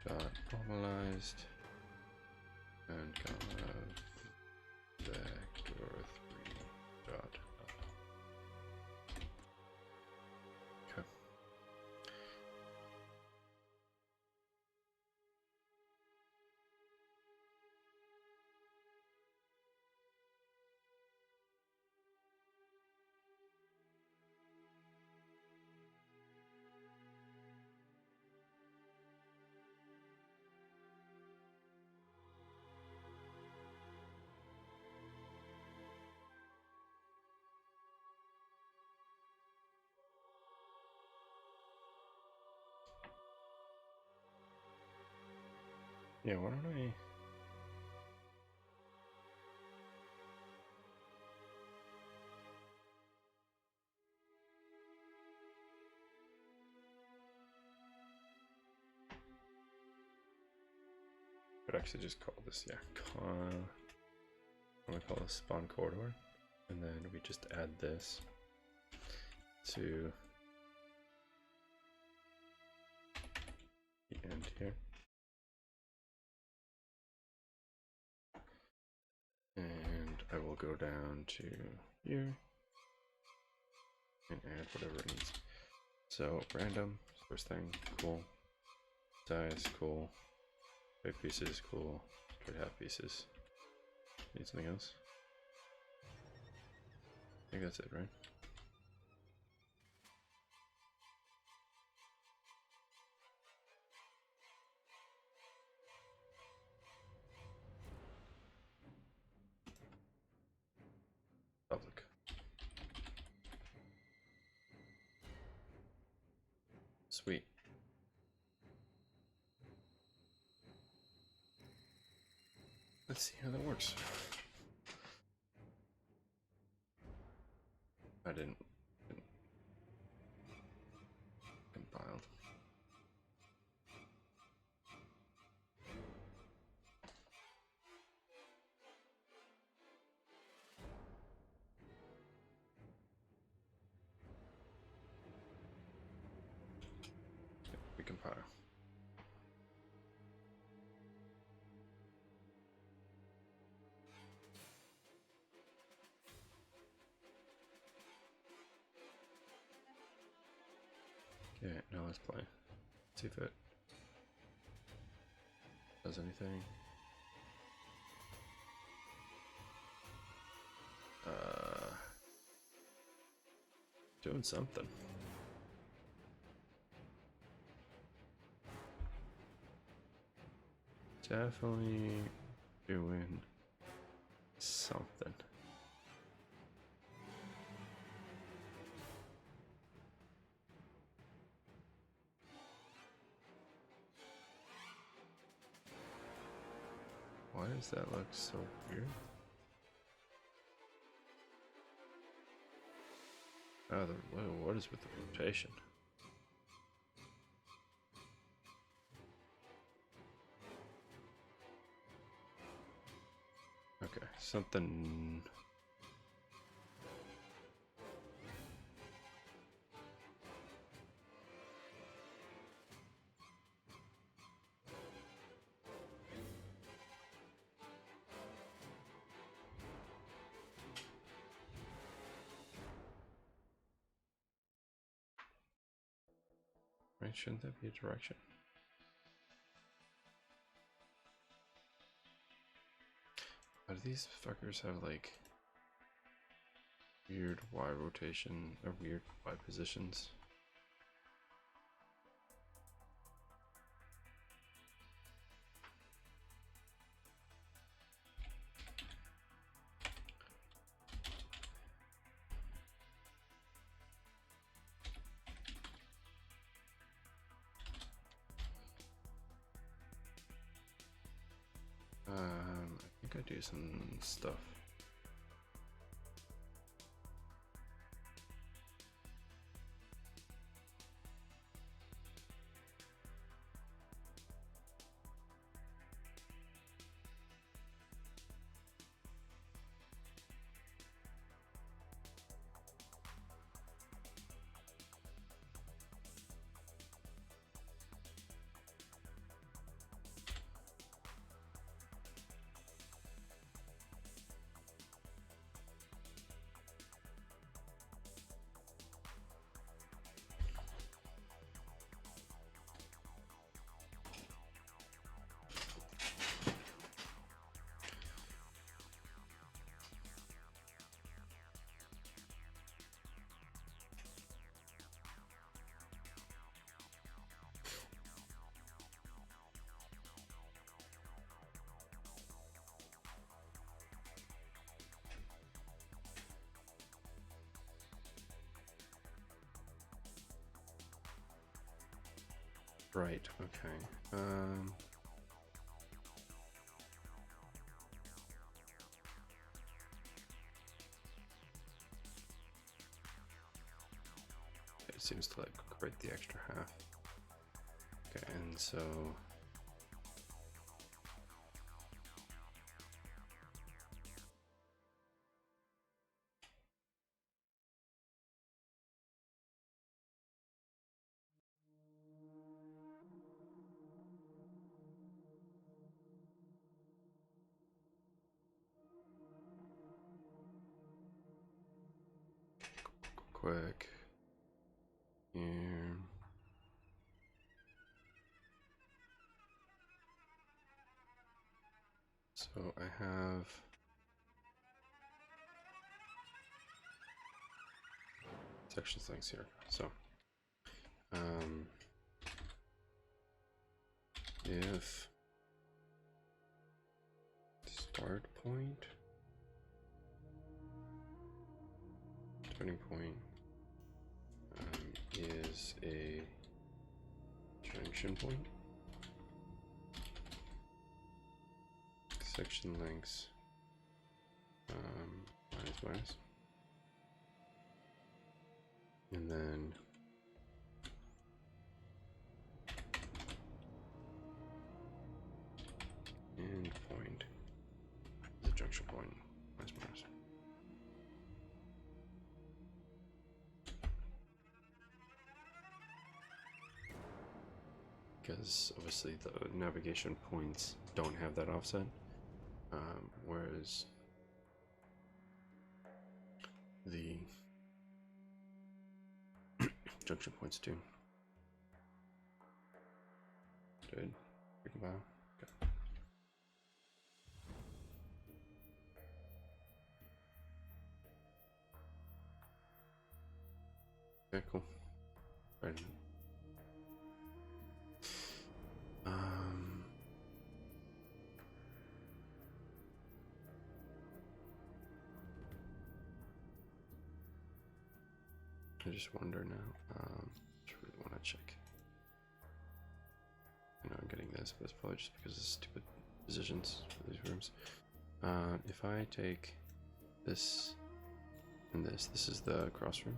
[SPEAKER 1] Dot normalized and gamma vector 3 dot up. Okay. Yeah, why don't I could actually just call this, yeah, I'm gonna call this spawn corridor, and then we just add this to the end here. And I will go down to here and add whatever it needs. So random, first thing, cool. Size, cool. Big pieces, cool. Straight half pieces. Need something else? I think that's it, right? Let's see how that works. I didn't compiled. Recompile. Okay, now let's play. See if it does anything. Doing something. Definitely doing something. Why does that look so weird? Oh, what is with the rotation? Okay, something. Right, shouldn't that be a direction? Why do these fuckers have like weird Y rotation or weird Y positions? I think I do some stuff. Right, okay. It seems to like create the extra half. Okay, and so quick here. So I have section things here. So if start point, turning point is a junction point, section lengths minus, and then end point, the junction point, minus. Because obviously the navigation points don't have that offset, whereas the junction points do. Did okay. Okay, cool. Right. I just wonder now. Just really want to check. I know I'm getting this, but it's probably just because of stupid positions for these rooms. If I take this and this is the cross room.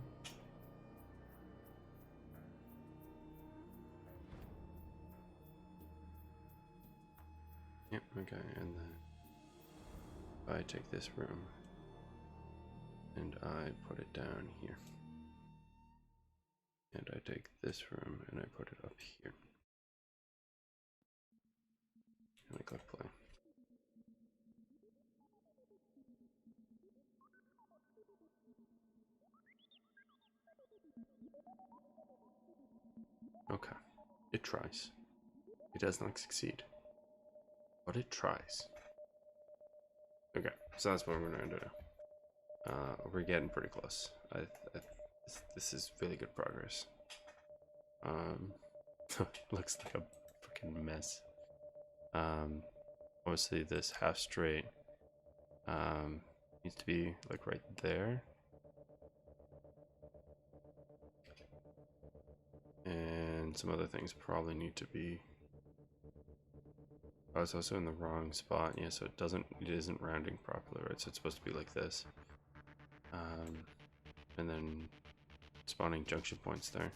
[SPEAKER 1] Yep, okay, and then if I take this room and I put it down here. And I take this room and I put it up here. And I click play. Okay, it tries. It does not succeed, but it tries. Okay, so that's what we're gonna do now. We're getting pretty close. This is really good progress. Looks like a freaking mess. Obviously this half straight needs to be like right there. And some other things probably need to be. Oh, it's also in the wrong spot. Yeah, so it isn't rounding properly, right? So it's supposed to be like this. And then spawning junction points there.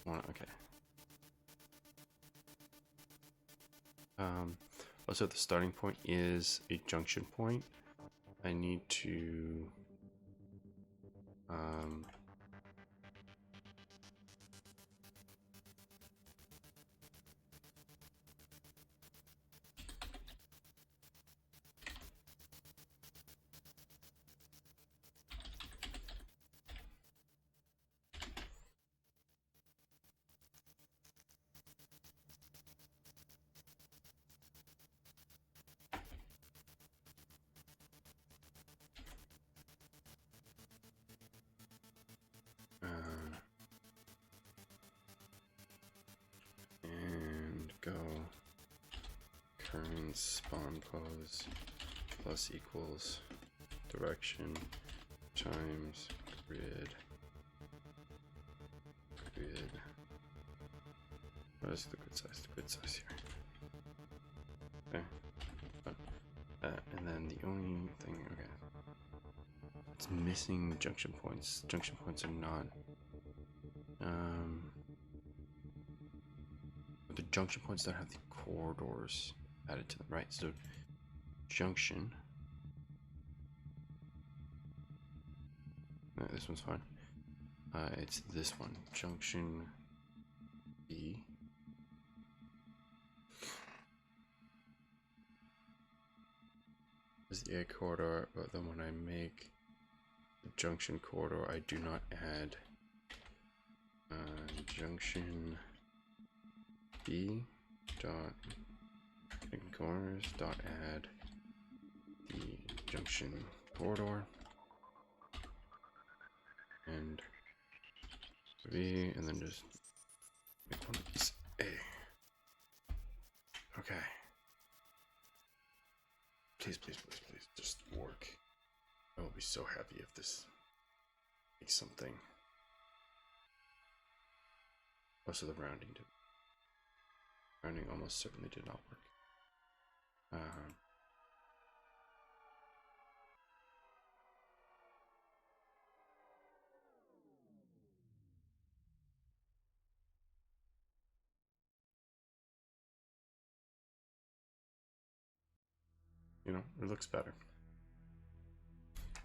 [SPEAKER 1] Okay. Also the starting point is a junction point. I need to and go current spawn pose plus equals direction times grid. What is the grid size? The grid size here. Okay. And then the only thing, okay, it's missing junction points. Junction points are not. The junction points that have the corridors added to them, right? So junction. No, this one's fine. It's this one, junction B. This is the A corridor, but then when I make the junction corridor, I do not add junction B dot corners dot add the junction corridor and V, and then just make one of these A. Okay. Please, please, please, please, just work. I will be so happy if this makes something. Most of the rounding did. Rounding almost certainly did not work. You know, it looks better.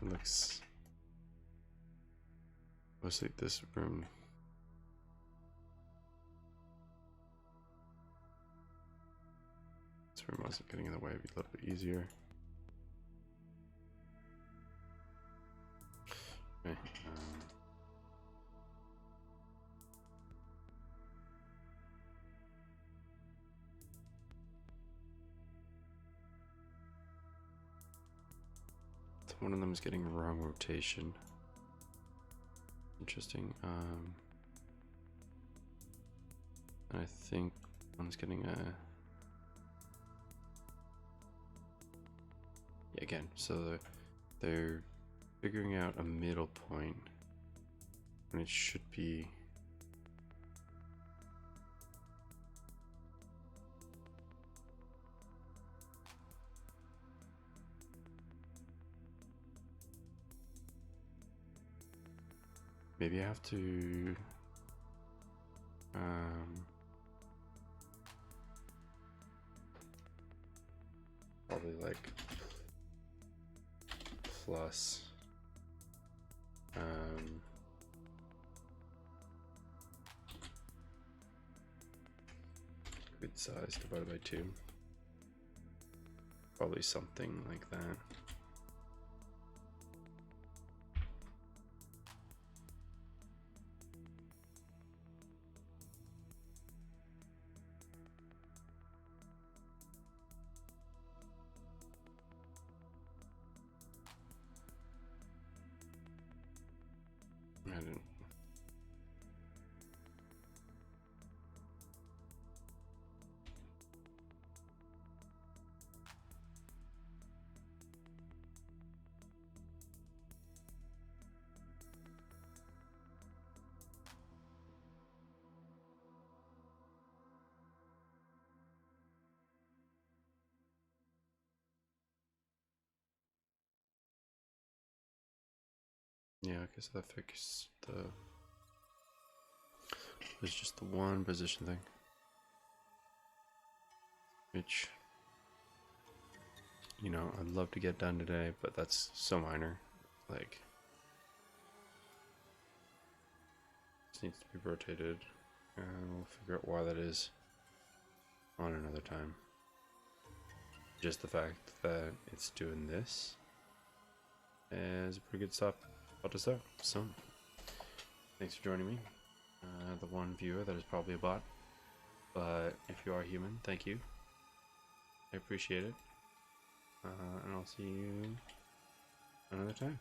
[SPEAKER 1] It looks mostly this room. This room wasn't getting in the way, it'd be a little bit easier. Okay. One of them is getting wrong rotation. Interesting. I think one's getting a. Yeah, again, so they're figuring out a middle point, and it should be. Maybe I have to probably like plus grid size divided by 2. Probably something like that. I didn't. Yeah, I guess that fixed the. There's just the one position thing, which, you know, I'd love to get done today, but that's so minor. Like, this needs to be rotated, and we'll figure out why that is on another time. Just the fact that it's doing this is a pretty good spot to start. So, thanks for joining me. The one viewer that is probably a bot, but if you are human, thank you. I appreciate it. And I'll see you another time.